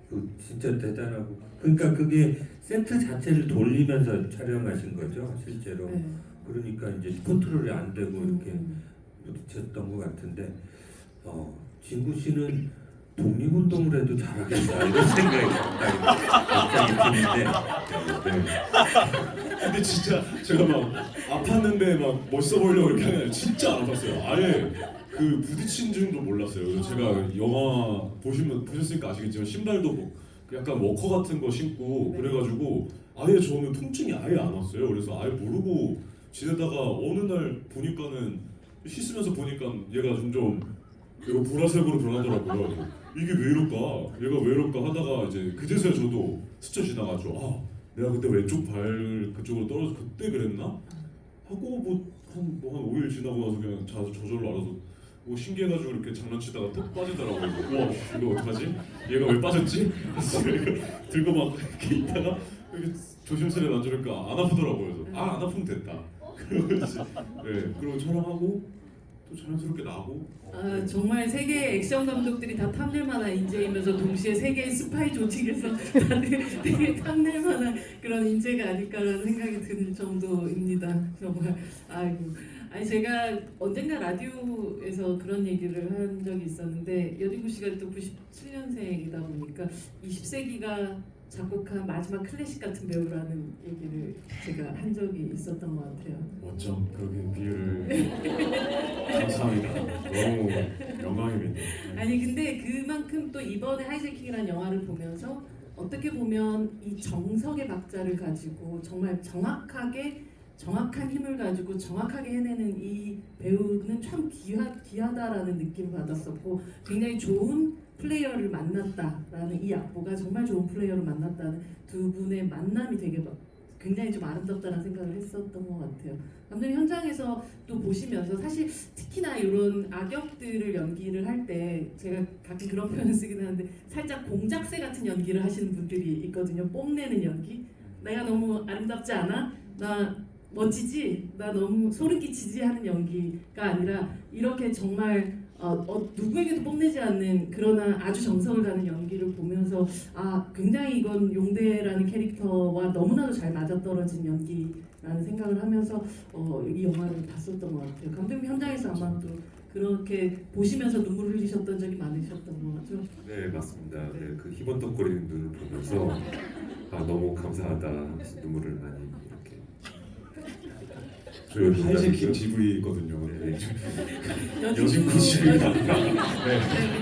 그 진짜 대단하고 그러니까 그게 세트 자체를 돌리면서 촬영하신 거죠 실제로. 네. 그러니까 이제 컨트롤이 안 되고 이렇게 음. 부딪혔던 것 같은데 진구 씨는 독립운동을 해도 잘하겠다 이런 생각이 갑자기 드는데 네. 근데 진짜 제가 막 아팠는데 막 멋있어 보이려고 이렇게 하는 게 아니라 진짜 안 아팠어요. 아예 그 부딪힌 줄도 몰랐어요. 그래서 제가 영화 보셨으니까 아시겠지만 신발도 뭐 약간 워커 같은 거 신고 네. 그래가지고 아예 저는 통증이 아예 안 왔어요. 그래서 아예 모르고 지내다가 어느 날 보니까는 씻으면서 보니까 얘가 점점 이거 보라색으로 변하더라고요. 이게 왜 이럴까? 얘가 왜 이럴까 하다가 이제 그제서야 저도 스쳐 지나가죠. 아, 내가 그때 왼쪽 발 그쪽으로 떨어져 그때 그랬나? 하고 한 5일 지나고 나서 그냥 저절로 알아서 뭐 신기해가지고 이렇게 장난치다가 톡 빠지더라고요. 와, 이거 어떡하지? 얘가 왜 빠졌지? 그래서 이거 들고 막 이렇게 있다가 이렇게 조심스레 만져니까 안 아프더라고요. 그래서 안 아프면 됐다. 그러고 이제 그리고 촬영하고 또 자연스럽게 나고. 아, 정말 세계의 액션 감독들이 다 탐낼 만한 인재이면서 동시에 세계의 스파이 조직에서 다들 되게 탐낼 만한 그런 인재가 아닐까라는 생각이 들 정도입니다. 정말 아이고. 아니 제가 언젠가 라디오에서 그런 얘기를 한 적이 있었는데 여진구 씨가 또 97년생이다 보니까 20세기가 작곡한 마지막 클래식 같은 배우라는 얘기를 제가 한 적이 있었던 것 같아요. 어쩜 그렇게 비유를 감사합니다. 너무 영광입니다. 아니 근데 그만큼 또 이번에 하이제킹이라는 영화를 보면서 어떻게 보면 이 정석의 박자를 가지고 정말 정확한 힘을 가지고 정확하게 해내는 이 배우는 참 귀하다라는 느낌을 받았었고 굉장히 좋은 플레이어를 만났다라는 이 악보가 정말 좋은 플레이어를 만났다는 두 분의 만남이 되게 굉장히 좀 아름답다는 생각을 했었던 것 같아요. 감독님 현장에서 또 보시면서 사실 특히나 이런 악역들을 연기를 할 때 제가 가끔 그런 표현을 쓰긴 하는데 살짝 공작새 같은 연기를 하시는 분들이 있거든요. 뽐내는 연기. 내가 너무 아름답지 않아? 나 멋지지? 나 너무 소름 끼치지? 하는 연기가 아니라 이렇게 정말 누구에게도 뽐내지 않는 그러나 아주 정성을 다하는 연기를 보면서 굉장히 이건 용대라는 캐릭터와 너무나도 잘 맞아떨어진 연기라는 생각을 하면서 이 영화를 봤었던 것 같아요. 감독님 현장에서 아마 또 그렇게 보시면서 눈물 흘리셨던 적이 많으셨던 것 같죠? 네 맞습니다. 네, 그 희번덕거리는 눈을 보면서 너무 감사하다 하면서 눈물을 많이 이렇게. 저희 하이제킹 GV거든요. 네. 여진구 GV가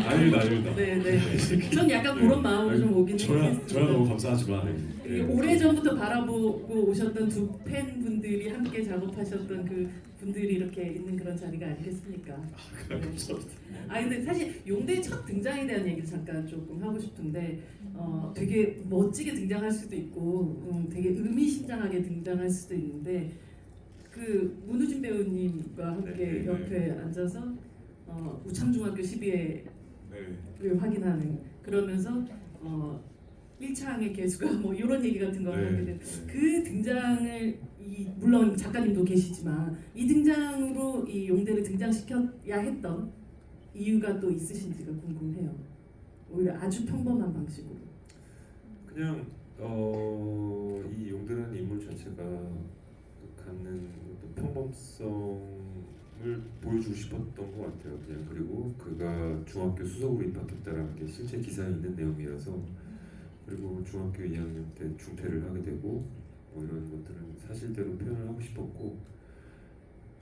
아닙니다. 네네. 전 약간 그런 마음으로 좀 오긴 저야 했어요. 너무 감사하지만 오래 전부터 바라보고 오셨던 두 팬분들이 함께 작업하셨던 그 분들이 이렇게 있는 그런 자리가 아니겠습니까? 감사합니다. 근데 사실 용대의 첫 등장에 대한 얘기를 잠깐 조금 하고 싶은데 되게 멋지게 등장할 수도 있고 되게 의미심장하게 등장할 수도 있는데 그 문우진 배우님과 함께 옆에 앉아서 우창중학교 12회를 확인하는 그러면서 1창의 개수가 뭐 이런 얘기 같은 거 하게 된 그 등장을 물론 작가님도 계시지만 이 등장으로 이 용대를 등장시켜야 했던 이유가 또 있으신지가 궁금해요. 오히려 아주 평범한 방식으로. 그냥 이 용대라는 인물 자체가 갖는 어떤 평범성을 보여주고 싶었던 것 같아요. 그냥 그리고 그가 중학교 수석으로 입학했다라는 게 실제 기사에 있는 내용이라서 그리고 중학교 2학년 때 중퇴를 하게 되고 뭐 이런 것들은 사실대로 표현을 하고 싶었고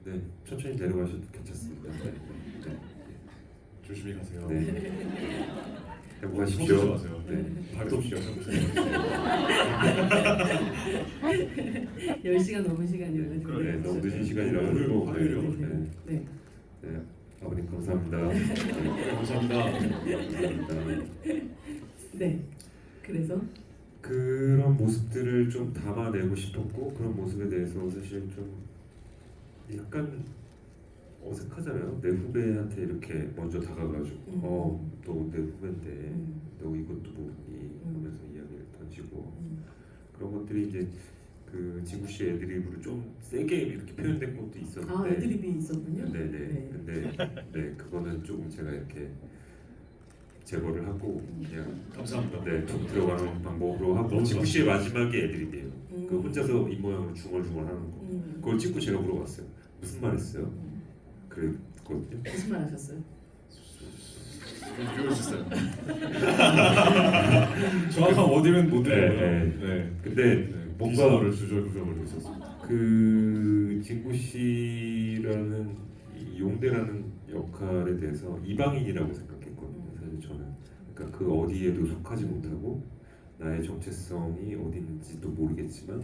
네 천천히 내려가셔도 괜찮습니다. 네. 조심히 가세요. 네. 손 행복하십시오. 마세요. 네. 발톱시요. 10시가 넘은 시간이어가지고. 네, 너무 늦은 시간이라 가지고 화요일이요. 네. 네, 아버님 감사합니다. 감사합니다. 감사합니다. 네. 그래서 그런 모습들을 좀 담아내고 싶었고 그런 모습에 대해서 사실 좀 약간 어색하잖아요. 내 후배한테 이렇게 먼저 다가가지고 너 내 후배인데 너 이것도 모르니 하면서 이야기를 던지고 그런 것들이 이제 그 진구 씨 애드립으로 좀 세게 이렇게 표현된 것도 있었는데. 아 애드립이 있었군요. 네네. 네. 근데 네 그거는 조금 제가 이렇게 제거를 하고 그냥 감사합니다. 네 툭 들어가는 방법으로 하고 너무 진구 씨의 마지막에 애드립이에요. 음. 그 혼자서 입 모양으로 중얼중얼 하는 거. 그걸 찍고 제가 물어봤어요. 무슨 말 했어요? 그랬거든요. 무슨 말 하셨어요? 배우셨어요. 정확한 워딩은 못 드려요. 네. 근데 네. 뭔가 비서를 주저주저거리고 있었습니다. 그 진구 씨라는 이 용대라는 역할에 대해서 이방인이라고 생각했거든요. 사실 저는 그러니까 그 어디에도 속하지 못하고 나의 정체성이 어디 있는지도 모르겠지만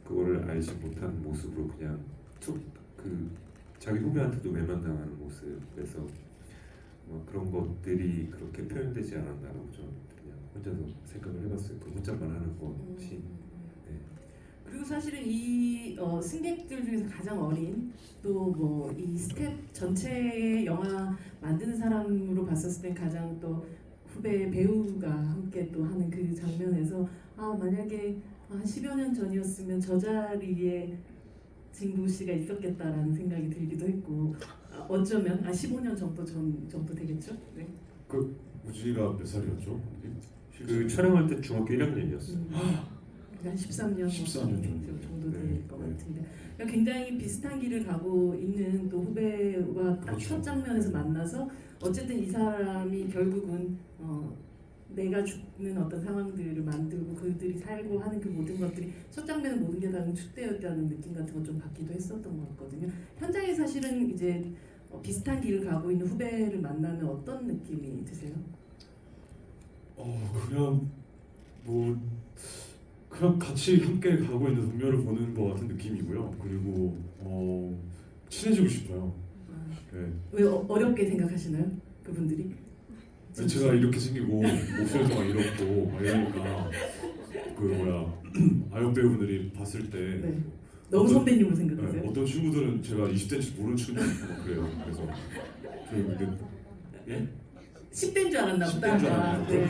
그거를 알지 못하는 모습으로 그냥 툭 그 자기 후배한테도 외면당하는 모습에서 그런 것들이 그렇게 표현되지 않았나라고 저는 그냥 혼자서 생각을 해봤어요. 그 혼자만 하는 것이. 네. 그리고 사실은 이 승객들 중에서 가장 어린 또 뭐 이 스텝 전체 영화 만드는 사람으로 봤었을 때 가장 또 후배 배우가 함께 또 하는 그 장면에서 아 만약에 한 10여 년 전이었으면 저 자리에 진구 씨가 있었겠다라는 생각이 들기도 했고 어쩌면 15년 정도 정도 되겠죠? 네. 그 우지가 몇 살이었죠? 그 촬영할 때 중학교 1학년이었어요. 한 13년 14년 정도. 될 네, 것 네. 같은데 그러니까 굉장히 비슷한 길을 가고 있는 또 후배와 딱 그렇죠. 첫 장면에서 만나서 어쨌든 이 사람이 결국은 내가 죽는 어떤 상황들을 만들고 그들이 살고 하는 그 모든 것들이 첫 장면은 모든 게 다 응축되었다는 느낌 같은 걸 좀 받기도 했었던 것 같거든요. 현장에 사실은 이제 비슷한 길을 가고 있는 후배를 만나면 어떤 느낌이 드세요? 그냥 뭐 그냥 같이 함께 가고 있는 동료를 보는 것 같은 느낌이고요. 그리고 친해지고 싶어요. 네. 왜 어렵게 생각하시나요? 그분들이? 제가 이렇게 생기고 목소리도 막 이렇고 막 이러니까 그 뭐야 아역 배우분들이 봤을 때 네. 너무 어떤- 선배님으로 네, 생각하세요? 어떤 친구들은 제가 20대인지 모르는 친구도 있고 막 그래요. 그래서 그 예? 10대인 줄 알았나 보다. 10대인 줄 알았나요? 아, 네.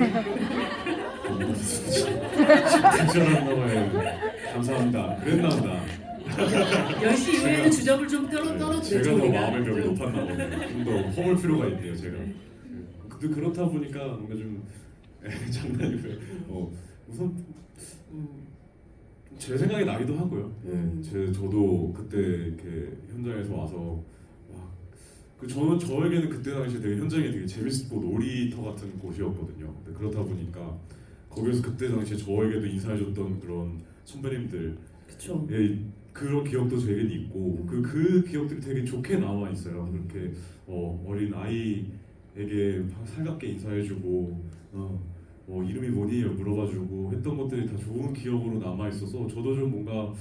10대인 줄 알았나 봐요. 감사합니다. 그랬나 보다. 10시 이후에는 주접을 좀 떨어뜨려 제가 더 마음의 벽이 높았나 보네요. 좀 더 허물 필요가 있네요, 제가. 네. 근데 그렇다 보니까 뭔가 좀 장난이고요. 우선 제 생각이 나기도 하고요. 저도 그때 이렇게 현장에서 와서 저는 저에게는 그때 당시 되게 현장이 되게 재밌고 놀이터 같은 곳이었거든요. 근데 그렇다 보니까 거기서 그때 당시에 저에게도 인사해줬던 그런 선배님들 그렇죠. 그런 기억도 제겐 있고 그 기억들이 되게 좋게 남아 있어요. 그렇게 어린 아이에게 살갑게 인사해주고 이름이 뭐니 물어봐주고 했던 것들이 다 좋은 기억으로 남아 있어서 저도 좀 뭔가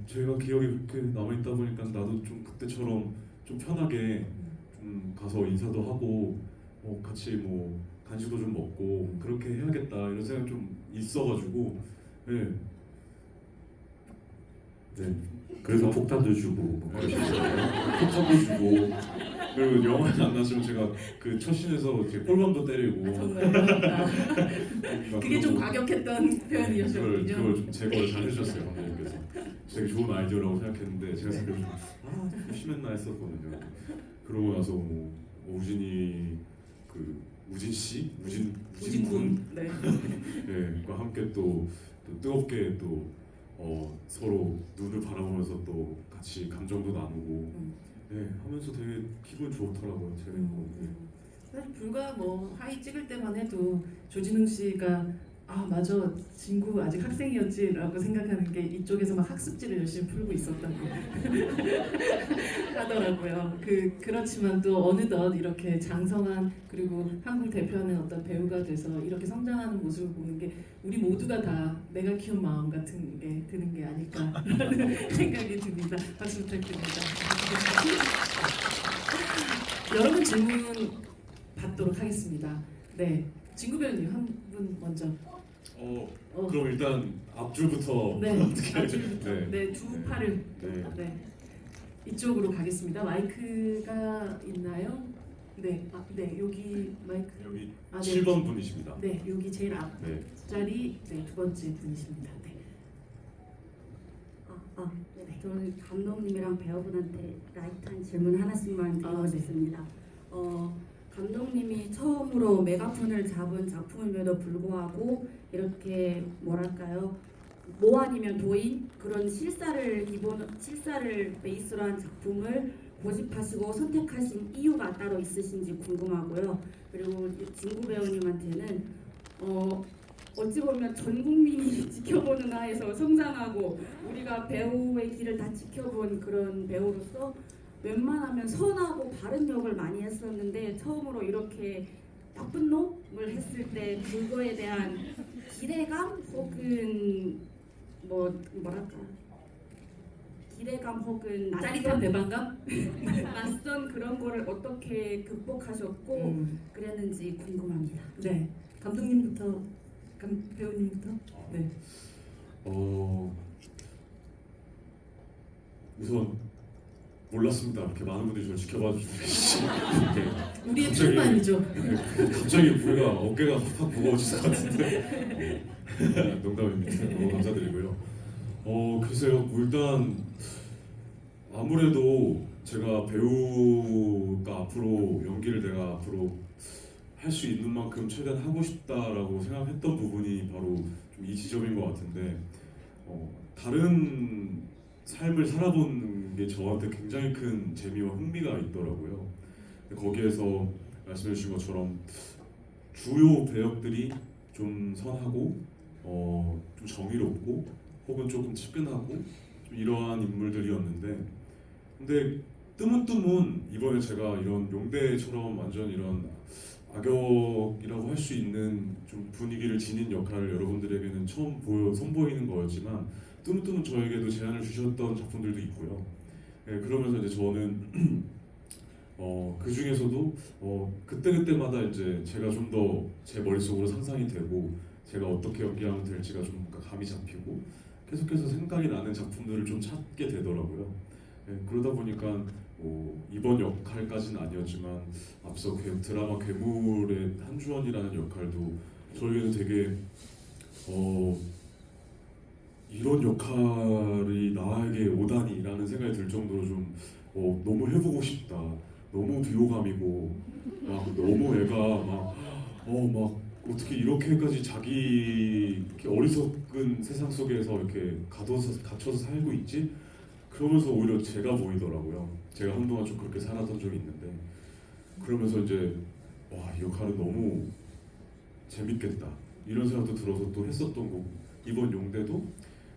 제가 기억이 그렇게 남아 있다 보니까 나도 좀 그때처럼 좀 편하게 좀 가서 인사도 하고 같이 뭐 간식도 좀 먹고 그렇게 해야겠다 이런 생각 좀 있어가지고 네. 그래서 폭탄도 주고 뭐 폭탄도 주고 그리고 영화에 안 나왔으면 제가 그 첫 씬에서 이렇게 꼴밤도 때리고 정말요? 그게 좀 과격했던 표현이었군요. 그걸 좀 제거를 잘 해주셨어요 감독님께서. 되게 좋은 아이디어라고 생각했는데 제가 생각에 좀 심했나 했었거든요. 그러고 나서 뭐 우진이 그 우진 씨, 우진군 네. 과 함께 또 뜨겁게 또 서로 눈을 바라보면서 또 같이 감정도 나누고 하면서 되게 기분 좋더라고요. 재밌고. 사실 불과 뭐 하이 찍을 때만 해도 조진웅 씨가 아 맞아 진구 아직 학생이었지라고 생각하는 게 이쪽에서 막 학습지를 열심히 풀고 있었다고 하더라고요. 그렇지만 또 어느덧 이렇게 장성한 그리고 한국 대표하는 어떤 배우가 돼서 이렇게 성장하는 모습을 보는 게 우리 모두가 다 내가 키운 마음 같은 게 드는 게 아닐까라는 생각이 듭니다. 박수 부탁드립니다. 여러분 질문 받도록 하겠습니다. 네, 진구 배우님 한 분 먼저. 그럼 일단 앞줄부터 네, 어떻게 앞줄부터. 네. 네, 두 팔을. 네. 네, 이쪽으로 가겠습니다. 마이크가 있나요? 네, 네 여기 마이크. 여기 네. 7번 분이십니다. 네, 여기 제일 네. 앞자리 네, 두 번째 분이십니다. 네. 네. 저는 감독님이랑 배우분한테 라이트한 질문 하나씩만 드리고 싶습니다. 감독님이 처음으로 메가폰을 잡은 작품임에도 불구하고 이렇게 뭐랄까요? 모 아니면 도인 그런 실사를 베이스로 한 작품을 고집하시고 선택하신 이유가 따로 있으신지 궁금하고요. 그리고 진구 배우님한테는 어찌 보면 전 국민이 지켜보는 하에서 성장하고 우리가 배우의 길을 다 지켜본 그런 배우로서 웬만하면 선하고 바른 역을 많이 했었는데 처음으로 이렇게 나쁜 놈을 했을 때 그거에 대한 기대감 혹은 뭐랄까 기대감 혹은 짜릿한 배반감? 낯선 그런 거를 어떻게 극복하셨고 그랬는지 궁금합니다. 네, 감독님부터, 배우님부터. 네. 우선 몰랐습니다. 이렇게 많은 분들이 저를 지켜봐 주시지. 우리의 갑자기- 출발이죠. 갑자기 우리가 어깨가 확 무거워질 것 같은데. 농담입니다. 너무 감사드리고요. 글쎄요. 일단 아무래도 제가 배우가 앞으로 연기를 내가 앞으로 할 수 있는 만큼 최대한 하고 싶다라고 생각했던 부분이 바로 좀 이 지점인 것 같은데 다른 삶을 살아보는 게 저한테 굉장히 큰 재미와 흥미가 있더라고요. 거기에서 말씀해 주신 것처럼 주요 배역들이 좀 선하고 좀 정의롭고 혹은 조금 측은하고 좀 이러한 인물들이었는데 근데 뜨문뜨문 이번에 제가 이런 용대처럼 완전 이런 악역이라고 할 수 있는 좀 분위기를 지닌 역할을 여러분들에게는 처음 선보이는 거였지만 뜨문뜨문 저에게도 제안을 주셨던 작품들도 있고요. 예, 그러면서 이제 저는 그 중에서도 그때그때마다 이제 제가 좀 더 제 머릿속으로 상상이 되고 제가 어떻게 연기하면 될지가 좀 감이 잡히고 계속해서 생각이 나는 작품들을 좀 찾게 되더라고요. 예, 그러다 보니까 이번 역할까지는 아니었지만 앞서 드라마 괴물의 한주원이라는 역할도 저에게는 되게 이런 역할이 나에게 오다니라는 생각이 들 정도로 좀 너무 해보고 싶다. 너무 비호감이고 너무 애가 막 어떻게 이렇게까지 자기 이렇게 어리석은 세상 속에서 이렇게 갇혀서 살고 있지? 그러면서 오히려 제가 보이더라고요. 제가 한동안 좀 그렇게 살았던 적이 있는데 그러면서 이제 이 역할은 너무 재밌겠다 이런 생각도 들어서 또 했었던 거고 이번 용대도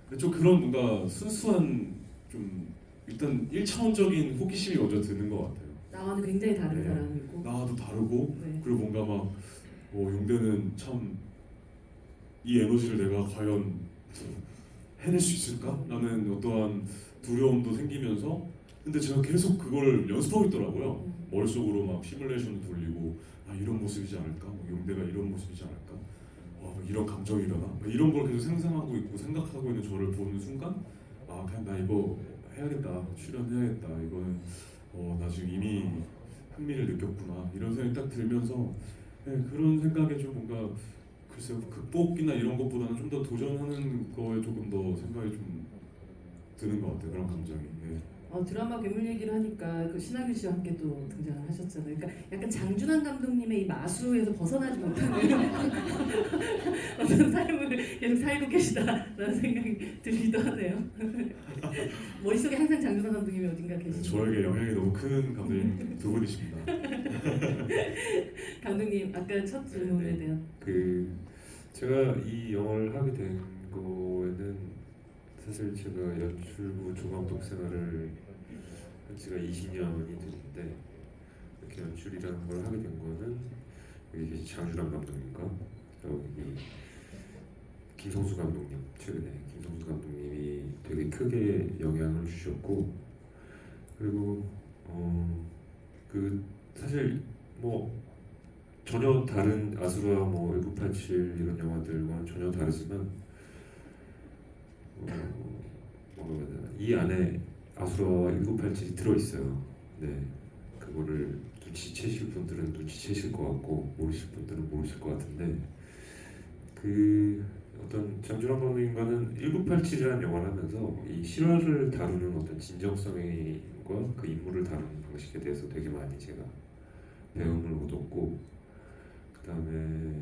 근데 좀 그런 뭔가 순수한 좀 일단 1차원적인 호기심이 먼저 드는 것 같아요. 나와는 굉장히 다른 네. 사람이고. 나와도 다르고 네. 그리고 뭔가 막 용대는 참 이 에너지를 내가 과연 해낼 수 있을까? 라는 어떠한 두려움도 생기면서 근데 제가 계속 그걸 연습하고 있더라고요. 머릿속으로 막 시뮬레이션을 돌리고 이런 모습이지 않을까? 용대가 이런 모습이지 않을까? 이런 감정이 일어나? 이런 걸 계속 상상하고 있고 생각하고 있는 저를 보는 순간 그냥 나 이거 해야겠다. 출연해야겠다. 이거는 나 지금 이미 흥미를 느꼈구나. 이런 생각이 딱 들면서 그런 생각에 좀 뭔가 글쎄요. 극복이나 이런 것보다는 좀 더 도전하는 거에 조금 더 생각이 좀 드는 것 같아요. 그런 감정이. 드라마 괴물 얘기를 하니까 그 신하균 씨와 함께 또 등장하셨잖아요. 그러니까 약간 장준환 감독님의 이 마수에서 벗어나지 못하는 어떤 삶을 계속 살고 계시다라는 생각이 들기도 하네요. 머릿속에 항상 장준환 감독님이 어딘가 계시죠. 저에게 영향이 너무 큰 감독님 두 분이십니다. 감독님 아까 첫 질문에 대한 제가 이 영화를 하게 된 거에는 사실 제가 연출부 조감독 생활을 한 지가 20년이 됐는데 이렇게 연출이라는 걸 하게 된 거는 여기 계신 장준환 감독님과 여기 김성수 감독님 최근에 김성수 감독님이 되게 크게 영향을 주셨고 그리고 사실 전혀 다른 아수라 1987 이런 영화들과는 전혀 다르지만 이 안에 아수라 1987이 들어있어요. 네, 그거를 눈치채실 분들은 눈치채실 것 같고 모르실 분들은 모르실 것 같은데 어떤 장준환 감독님과는 1987이라는 영화를 하면서 이 실화를 다루는 어떤 진정성과 그 인물을 다루는 방식에 대해서 되게 많이 제가 배움을 얻었고, 그 다음에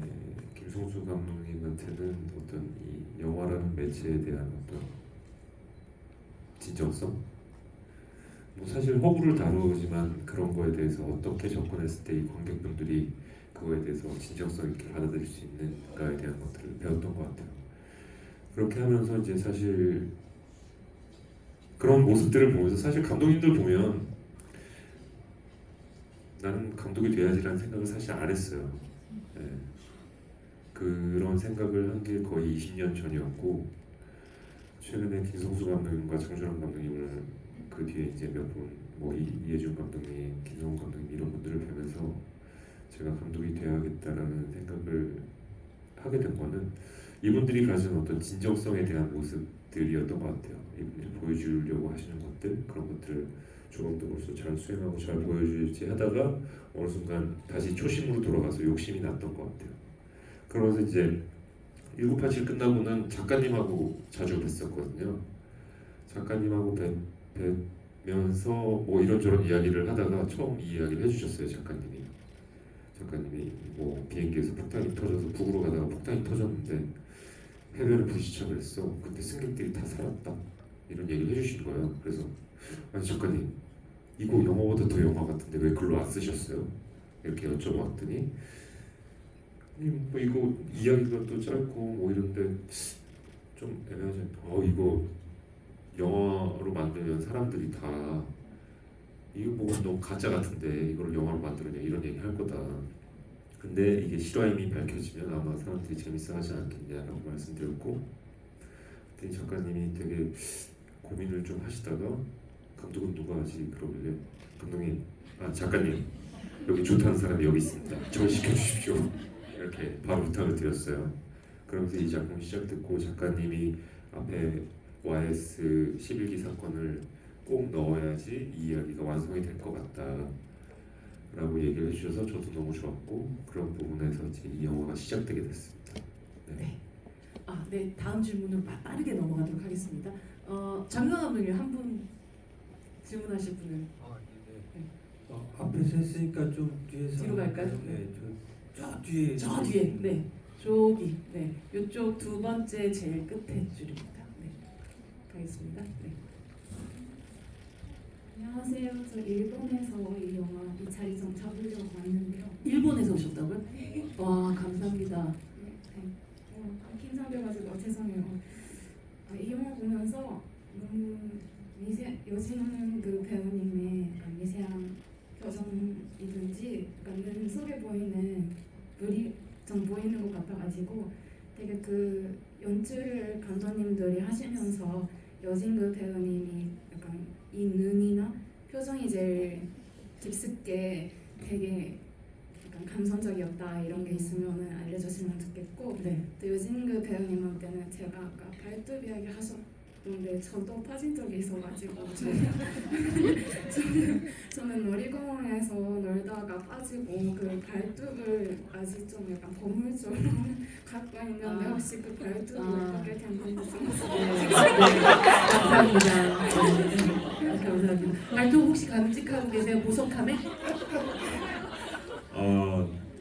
김성수 감독님한테는 어떤 이 영화라는 매체에 대한 어떤 진정성, 뭐 사실 허구를 다루지만 그런 거에 대해서 어떻게 접근했을 때 이 관객분들이 그거에 대해서 진정성 있게 받아들일 수 있는가에 대한 것들을 배웠던 것 같아요. 그렇게 하면서 이제 사실 그런 모습들을 보면서 사실 감독님들 보면 나는 감독이 돼야지라는 생각을 사실 안 했어요. 예. 그런 생각을 한 게 거의 20년 전이었고, 최근에 김성수 감독님과 장준환 감독님을 그 뒤에 이제 몇 분, 뭐 이해준 감독님, 김성훈 감독님 이런 분들을 뵈면서 제가 감독이 되어야겠다라는 생각을 하게 된 거는 이분들이 가진 어떤 진정성에 대한 모습들이었던 것 같아요. 이분들이 보여주려고 하시는 것들, 그런 것들을 조금 더 벌써 잘 수행하고 잘 보여주지 하다가 어느 순간 다시 초심으로 돌아가서 욕심이 났던 것 같아요. 그러면서 이제 1987 끝나고는 작가님하고 자주 뵀었거든요. 작가님하고 뵈면서 뭐 이런저런 이야기를 하다가 처음 이 이야기를 해주셨어요. 작가님이 뭐 비행기에서 폭탄이 터져서 북으로 가다가 폭탄이 터졌는데 해변에 불시착을 했어. 그때 승객들이 다 살았다. 이런 얘기를 해주신 거예요. 그래서 아니 작가님 이거 영화보다 더 영화 같은데 왜 글로 안 쓰셨어요? 이렇게 여쭤봤더니 뭐 이거 이야기가 또 짧고 뭐 이런데 좀 애매하지. 이거 영화로 만들면 사람들이 다 이거 뭐 너무 가짜 같은데 이걸 영화로 만들었냐 이런 얘기 할 거다. 근데 이게 실화임이 밝혀지면 아마 사람들이 재밌어하지 않겠냐라고 말씀드렸고, 그때 작가님이 되게 고민을 좀 하시다가 감독은 누가 하지 그러길래 감독님, 작가님 여기 좋다는 사람이 여기 있습니다. 절 시켜주십시오. 이렇게 바로 부탁을 드렸어요. 그러면서 이 작품이 시작됐고 작가님이 앞에 YS 11기 사건을 꼭 넣어야지 이 이야기가 완성이 될 것 같다 라고 얘기를 해주셔서 저도 너무 좋았고, 그런 부분에서 이제 이 영화가 시작되게 됐습니다. 네. 네. 다음 질문으로 빠르게 넘어가도록 하겠습니다. 장강 감독님 한 분 질문하실 분을 앞에서 했으니까 좀 뒤에서 뒤로 갈까요? 네, 저 뒤에. 저 뒤에, 네, 저기, 네, 이쪽 두 번째 제일 끝에 줄입니다. 네, 가겠습니다. 네. 안녕하세요. 저 일본에서 이 영화 이차리 좀 잡으려고 왔는데요. 일본에서 오셨다고요? 와, 감사합니다. 긴장돼가지고 죄송해요. 이 영화 보면서 너무 여진훈 그 배우님의 약간 미세한 표정이든지 약간 눈 속에 보이는 물이 좀 보이는 것 같아가지고 되게 그 연출을 감독님들이 하시면서 여진구 배우님이 약간 이 눈이나 표정이 제일 깊숙게 되게 약간 감성적이었다 이런 게 있으면 알려주시면 좋겠고, 네. 또 여진구 배우님한테는 제가 아까 발톱 이야기 하셨는데 저도 빠진 적이 있어가지고 저는 놀이공원에서 놀다가 빠지고 그 발톱을 아직 좀 약간 보물처럼 갖고 있는데 혹시 그 발톱을 어떻게 됐는지 좀 네, 감사합니다. 네, 감사합니다. 발톱 혹시 간직하고 계세요? 보석함에?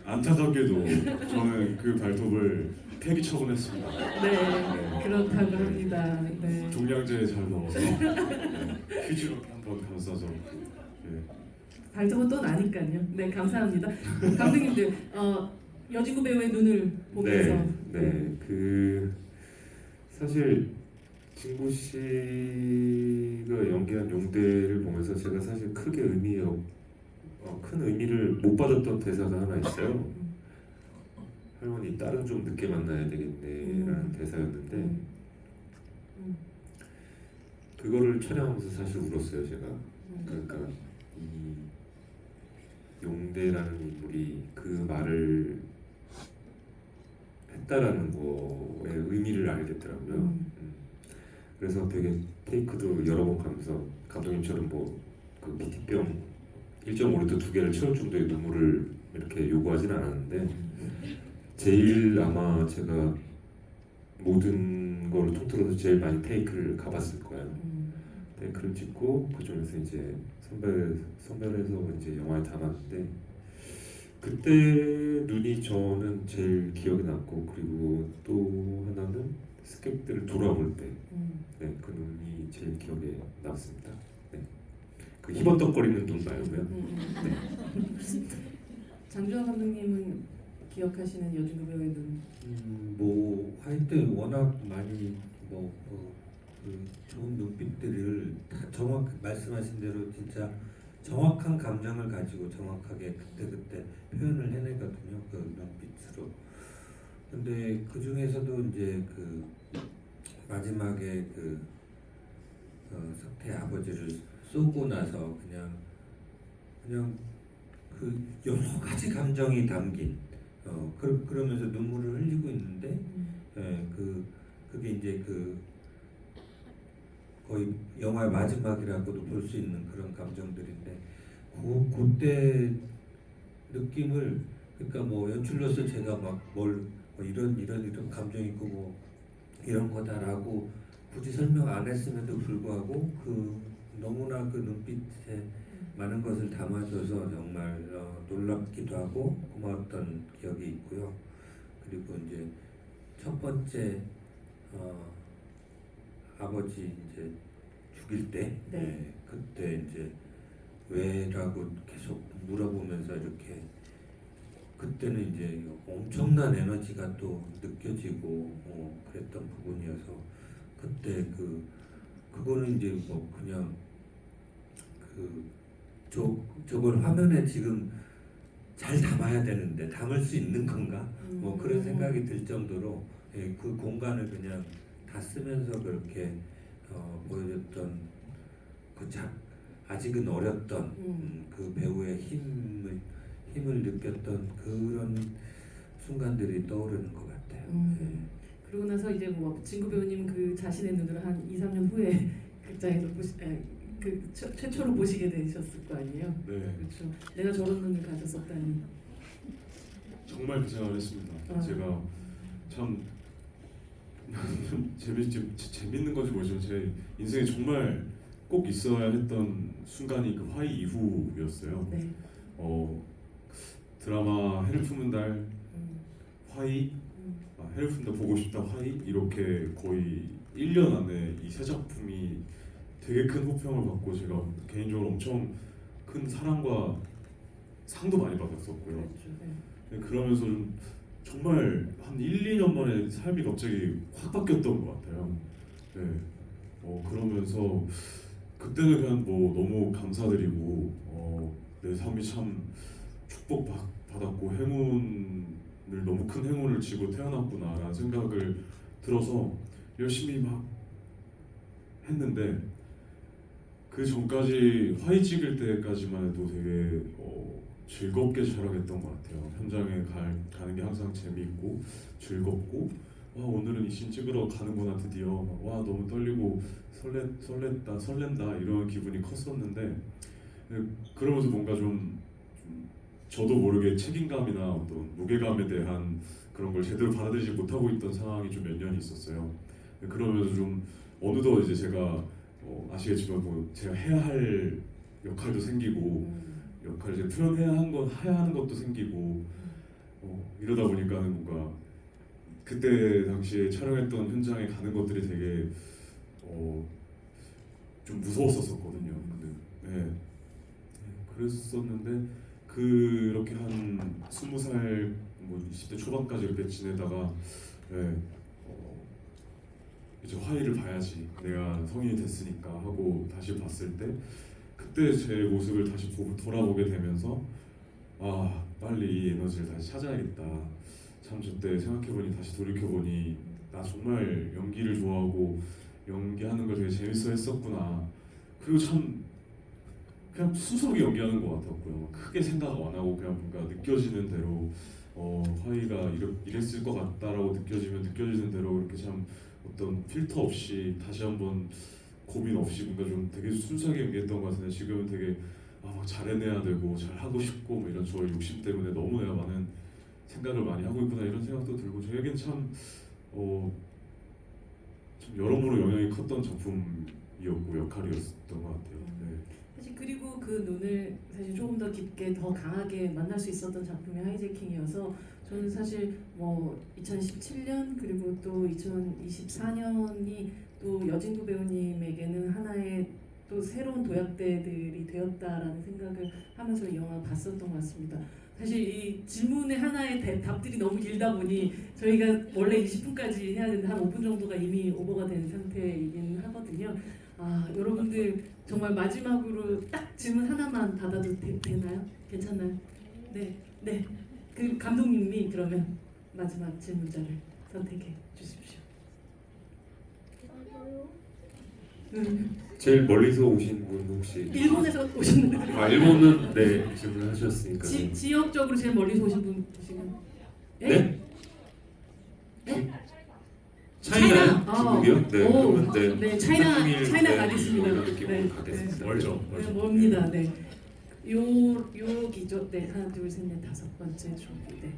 안타깝게도 저는 그 발톱을 폐기 처분했습니다. 네, 그렇다고 합니다. 네. 종량제에 잘 넣어서 휴지로 한번 감싸서. 네. 발톱은 또 나니까요. 네, 감사합니다. 감독님들, 여진구 배우의 눈을 보면서 네, 그 사실 진구 씨가 연기한 용대를 보면서 제가 사실 크게 큰 의미를 못 받았던 대사가 하나 있어요. 할머니 딸은 좀 늦게 만나야 되겠네라는 대사였는데 그거를 촬영하면서 사실 울었어요 제가. 그러니까 이 용대라는 인물이 그 말을 했다라는 거의 의미를 알게 됐더라고요. 그래서 되게 테이크도 여러 번 가면서 감독님처럼 뭐그 PT병 1.5리터 2개를 채울 정도의 눈물을 이렇게 요구하지는 않았는데 제일 아마 제가 모든 거를 통틀어서 제일 많이 테이크를 가봤을 거예요. 음. 테이크를 찍고 그 중에서 이제 선별해서 이제 영화에 담았는데 그때 눈이 저는 제일 기억에 남고 그리고 또 하나는 스객들을 돌아볼 때 네, 그 눈이 제일 기억에 남습니다. 네. 그 희번덕거리는 눈 말고요. 장주환 감독님은 기억하시는 여진구 배우의 눈. 뭐 화이트 워낙 많이 그 좋은 눈빛들을 다 정확 말씀하신 대로 진짜 정확한 감정을 가지고 정확하게 그때 표현을 해내거든요. 그 눈빛으로. 근데 그 중에서도 이제 그 마지막에 그 석태 아버지를 쏘고 나서 그냥 그 여러 가지 감정이 담긴 그러면서 눈물을 흘리고 있는데 그게 이제 그 거의 영화의 마지막이라고도 볼 수 있는 그런 감정들인데 그때 느낌을 그러니까 뭐 연출로서 제가 막 뭘 이런 감정이 있고 뭐 이런 거다라고 굳이 설명 안 했음에도 불구하고 그 너무나 그 눈빛에 많은 것을 담아줘서 정말 놀랍기도 하고 고마웠던 기억이 있고요. 그리고 이제 첫 번째 아버지 이제 죽일 때 네. 그때 이제 왜라고 계속 물어보면서 이렇게 그때는 이제 엄청난 에너지가 또 느껴지고 그랬던 부분이어서 그때 그거는 이제 뭐 그냥 저걸 화면에 지금 잘 담아야 되는데 담을 수 있는 건가? 뭐 그런 생각이 들 정도로 그 공간을 그냥 다 쓰면서 그렇게 보여줬던 아직은 어렸던 그 배우의 힘을 느꼈던 그런 순간들이 떠오르는 것 같아요. 그러고 나서 이제 뭐 진구 배우님 그 자신의 눈으로 한 2, 3년 후에 극장에서 최초로 보시게 되셨을 거 아니에요? 네, 그렇죠. 내가 저런 눈을 가졌었다니. 정말 그 생각을 했습니다. 제가 참 재밌는 건지 모르지만 제 인생에 정말 꼭 있어야 했던 순간이 그 화이 이후였어요. 네. 드라마 해를 품은 달, 화이, 해를 품은 달 보고 싶다, 화이 이렇게 거의 1년 안에 이 세 작품이 되게 큰 호평을 받고 제가 개인적으로 엄청 큰 사랑과 상도 많이 받았었고요. 그렇죠. 네. 그러면서 좀 정말 한 1, 2년 만에 삶이 갑자기 확 바뀌었던 것 같아요. 네. 그러면서 그때는 그냥 뭐 너무 감사드리고 내 삶이 참 축복받았고 행운을 너무 큰 행운을 지고 태어났구나라는 생각을 들어서 열심히 막 했는데 그 전까지 화이 찍을 때까지만 해도 되게 즐겁게 촬영했던 것 같아요. 현장에 가는 게 항상 재미있고 즐겁고 와 오늘은 이 씬 찍으러 가는구나 드디어 와 너무 떨리고 설렌다 이런 기분이 컸었는데 그러면서 뭔가 좀 저도 모르게 책임감이나 어떤 무게감에 대한 그런 걸 제대로 받아들이지 못하고 있던 상황이 좀 몇 년이 있었어요. 그러면서 좀 어느덧 이제 제가 아시겠지만 뭐 제가 해야 할 역할도 생기고 역할을 이제 표현해야 하는 것도 생기고 이러다 보니까는 뭔가 그때 당시에 촬영했던 현장에 가는 것들이 되게 좀 무서웠었거든요. 근데 그랬었는데 그렇게 한 20살 뭐 20대 초반까지 이렇게 지내다가 이제 화이를 봐야지 내가 성인이 됐으니까 하고 다시 봤을 때 그때 제 모습을 다시 돌아보게 되면서 아 빨리 이 에너지를 다시 찾아야겠다. 참 저때 생각해보니 다시 돌이켜보니 나 정말 연기를 좋아하고 연기하는 걸 되게 재밌어 했었구나. 그리고 참 그냥 순수하게 연기하는 것 같았고요. 크게 생각 안 하고 그냥 뭔가 느껴지는 대로 화이가 이랬을 것 같다라고 느껴지는 대로 이렇게 참 어떤 필터 없이 다시 한번 고민 없이 뭔가 좀 되게 순수하게 연기했던 것 같은데 지금은 되게 막 잘해내야 되고 잘 하고 싶고 뭐 이런 저의 욕심 때문에 너무 내가 많은 생각을 많이 하고 있구나 이런 생각도 들고 저에겐 참 여러모로 영향이 컸던 작품이었고 역할이었던 것 같아요. 네. 사실 그리고 그 눈을 사실 조금 더 깊게 더 강하게 만날 수 있었던 작품이 하이제킹이어서 저는 사실 뭐 2017년 그리고 또 2024년이 또 여진구 배우님에게는 하나의 또 새로운 도약대들이 되었다라는 생각을 하면서 이 영화 봤었던 것 같습니다. 사실 이 질문의 하나의 답들이 너무 길다 보니 저희가 원래 20분까지 해야 되는데 한 5분 정도가 이미 오버가 된 상태이긴 하거든요. 아, 여러분들 정말 마지막으로 딱 질문 하나만 받아도 되나요? 괜찮나요? 네, 네. 그 감독님이 그러면 마지막 질문자를 선택해 주십시오. 제일 멀리서 오신 분 혹시? 일본에서 오신 분들. 아 일본은 네 질문하셨으니까. 지역적으로 제일 멀리서 오신 분이시면? 네? 차이나? 차이나 중국이요? 네, 오, 그러면 네. 네, 차이나 네, 가겠습니다. 이런 느낌으로 네, 가겠습니다. 멀죠. 네, 멉니다. 네. 여기죠. 네, 하나, 둘, 셋, 넷, 다섯 번째 준비. 네.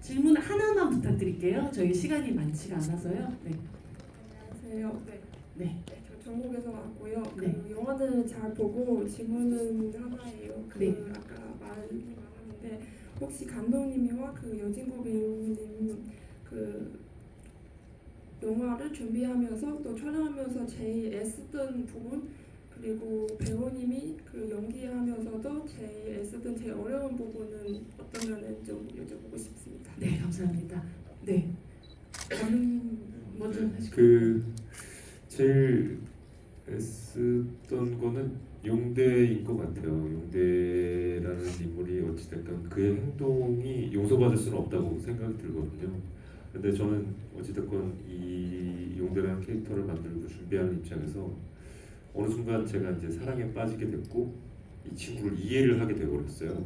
질문 하나만 부탁드릴게요. 저희 시간이 많지가 않아서요. 네, 안녕하세요. 네, 네. 저 전국에서 왔고요. 네. 그 영화를 잘 보고 질문은 하나예요. 그 네. 아까 말하는데 혹시 감독님이와 그 여진구 배우님 그 영화를 준비하면서 또 촬영하면서 제일 애쓰던 부분 그리고 배우님이 그 연기하면서도 제일 애쓰던 제일 어려운 부분은 어떤 면인지 좀 여쭤보고 싶습니다. 네, 감사합니다. 네. 저는 먼저 하시고. 그 제일 애쓰던 거는 용대인 것 같아요. 용대라는 인물이 어찌됐건 그의 행동이 용서받을 수는 없다고 생각이 들거든요. 근데 저는 어찌됐건 이 용대라는 캐릭터를 만들고 준비하는 입장에서 어느 순간 제가 이제 사랑에 빠지게 됐고 이 친구를 이해를 하게 되어버렸어요.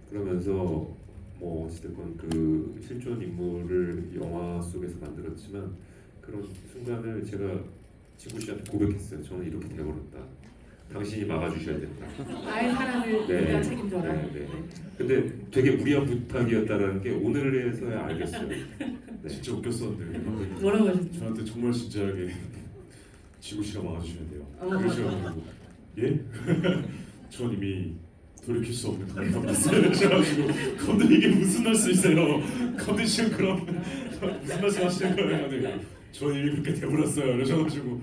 그러면서 뭐 어찌됐건 그 실존 인물을 영화 속에서 만들었지만 그런 순간을 제가 친구 씨한테 고백했어요. 저는 이렇게 되어버렸다. 당신이 막아주셔야 된다. 나의 사랑을 네. 네가 책임져라. 네, 네. 근데 되게 무리한 부탁이었다라는 게 오늘에서야 알겠어요. 네. 진짜 웃겼었는데 뭐라고 하셨죠? 저한테 정말 진지하게 지구 씨가 막아주셔야 돼요. 아, 그러셔가지고 예? 전 이미 돌이킬 수 없는 감독 봤어요. 그래가지고 감독 이게 무슨 말씀이세요? 감독 지금 그럼 무슨 말씀하시는 거예요? 감독 전 이미 그렇게 돼버렸어요. 그러셔가지고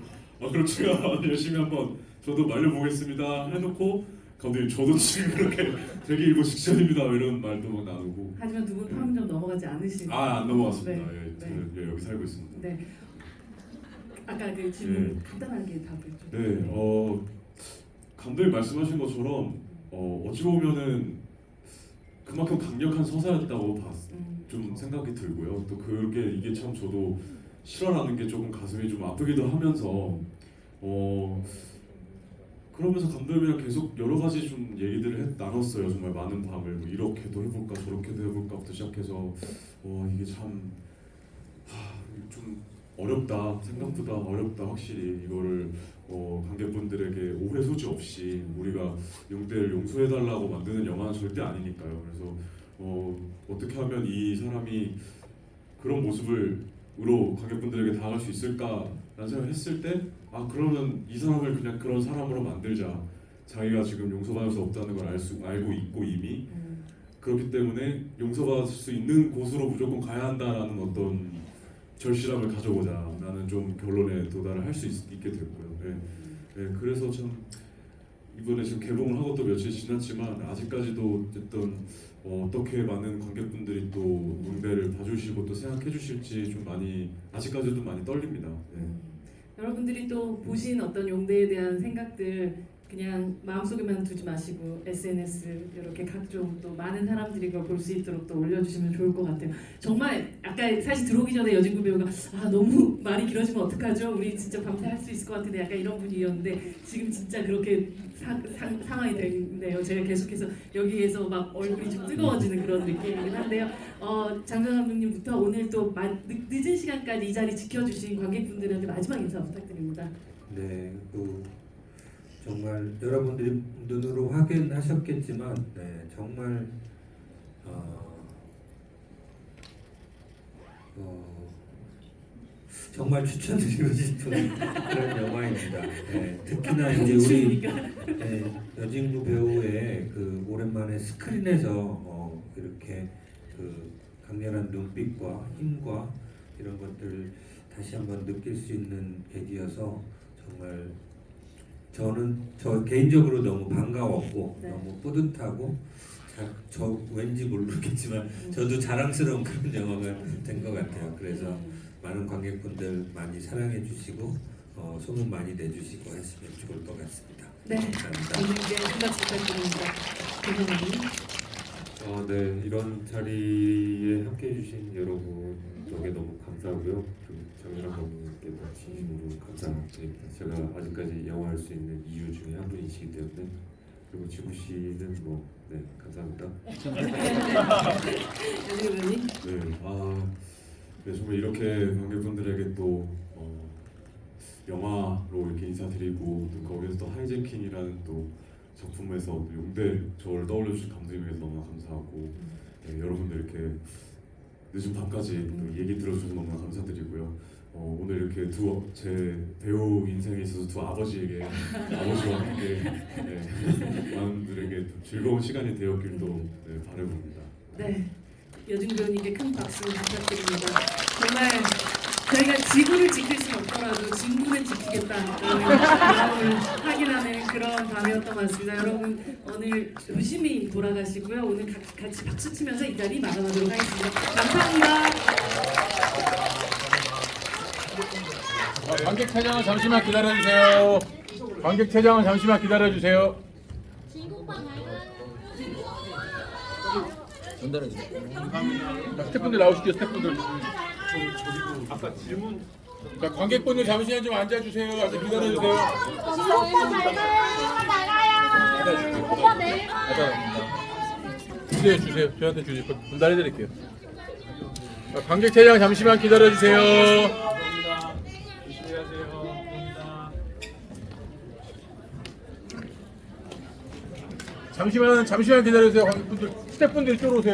그럼 제가 열심히 한번 저도 말려보겠습니다 해놓고 감독님 저도 지금 그렇게 되기 일보 직전입니다 이런 말도 막 나누고 하지만 두 분 판문점 넘어가지 않으신. 안 넘어갔습니다. 네, 예, 저는 예, 여기 살고 있습니다. 네. 아까 그 질문 네. 간단하게 답을 좀. 네, 감독님 말씀하신 것처럼 어찌 보면은 그만큼 강력한 서사였다고 좀 생각이 들고요. 또 이게 참 저도 실화라는 게 조금 가슴이 좀 아프기도 하면서 그러면서 감독님이랑 계속 여러 가지 좀 얘기들을 나눴어요. 정말 많은 밤을 뭐 이렇게도 해볼까 저렇게도 해볼까부터 시작해서 이게 참 좀 어렵다. 생각보다 어렵다. 확실히 이거를 관객분들에게 오해 소지 없이 우리가 용대를 용서해달라고 만드는 영화는 절대 아니니까요. 그래서 어떻게 하면 이 사람이 그런 모습으로 관객분들에게 다가갈 수 있을까라는 생각을 했을 때 그러면 이 사람을 그냥 그런 사람으로 만들자. 자기가 지금 용서받을 수 없다는 걸 알고 있고 이미 그렇기 때문에 용서받을 수 있는 곳으로 무조건 가야 한다라는 어떤 절실함을 가져보자. 나는 좀 결론에 도달을 할 수 있게 됐고요. 네, 그래서 참 이번에 지금 개봉을 하고 또 며칠 지났지만 아직까지도 어쨌든 어떻게 많은 관객분들이 또 용대를 봐주시고 또 생각해 주실지 좀 많이 아직까지도 많이 떨립니다. 네. 여러분들이 또 보신 어떤 용대에 대한 생각들 그냥 마음속에만 두지 마시고 SNS 이렇게 각종 또 많은 사람들이 그걸 볼 수 있도록 또 올려주시면 좋을 것 같아요. 정말 아까 사실 들어오기 전에 여진구 배우가 너무 말이 길어지면 어떡하죠? 우리 진짜 밤새 할 수 있을 것 같은데 약간 이런 분위기였는데 지금 진짜 그렇게 상황이 됐네요. 제가 계속해서 여기에서 막 얼굴이 좀 뜨거워지는 그런 느낌이긴 한데요. 장정 감독님부터 오늘 또 늦은 시간까지 이 자리 지켜주신 관객분들한테 마지막 인사 부탁드립니다. 네, 정말 여러분들이 눈으로 확인하셨겠지만, 네, 정말 정말 추천드리고 싶은 그런 영화입니다. 네, 특히나 이제 우리 여진구 배우의 그 오랜만에 스크린에서 이렇게 그 강렬한 눈빛과 힘과 이런 것들을 다시 한번 느낄 수 있는 계기여서 정말 저 개인적으로 너무 반가웠고 네. 너무 뿌듯하고 저 왠지 모르겠지만 저도 자랑스러운 그런 영화가 된 것 같아요. 그래서 많은 관객분들 많이 사랑해 주시고 소문 많이 내주시고 하시면 좋을 것 같습니다. 네. 감사합니다. 오늘께 생각 부탁드립니다. 김현아님. 네, 이런 자리에 함께해 주신 여러분 덕에 너무 감사하고요. 그리고 정연아 감독님께도 진심으로 감사드립니다. 제가 아직까지 영화할 수 있는 이유 중에 한 분이시기 때문에 그리고 지구 씨는 네, 감사합니다. 여진구 배우님. 네, 정말 이렇게 관객분들에게 또 영화로 이렇게 인사드리고 또 거기서 또 하이제킹이라는 또 작품에서 또 용배 저를 떠올려 주신 감독님에게서 너무나 감사하고 여러분들 이렇게 늦은 밤까지 또 얘기 들어주셔서 너무나 감사드리고요. 오늘 이렇게 제 배우 인생에 있어서 두 아버지와 함께 많은 분들에게 좀 즐거운 시간이 되었길 또 바라봅니다. 네, 여진구 배우님께 큰 박수 부탁드립니다. 정말 저희가 지구를 지킬 수는 없더라도 진구는 지키겠다는 마음을 확인하는 그런 밤이었던 것 같습니다. 여러분 오늘 조심히 돌아가시고요. 오늘 같이 박수 치면서 이 자리 마감하도록 하겠습니다. 감사합니다. 관객 퇴장은 잠시만 기다려주세요. 관객 퇴장은 잠시만 기다려주세요. 자, 스태프분들 나오시죠, 스태프분들. 아까 질문. 자, 관객분들 잠시만 좀 앉아주세요. 아직 기다려주세요. 오빠 잘 가요. 오빠 내일 봐. 주세요. 저한테 주세요. 분달해드릴게요. 자, 관객 퇴장 잠시만 기다려주세요. 잠시만 기다려주세요. 관객분들, 스태프분들 이쪽으로 오세요.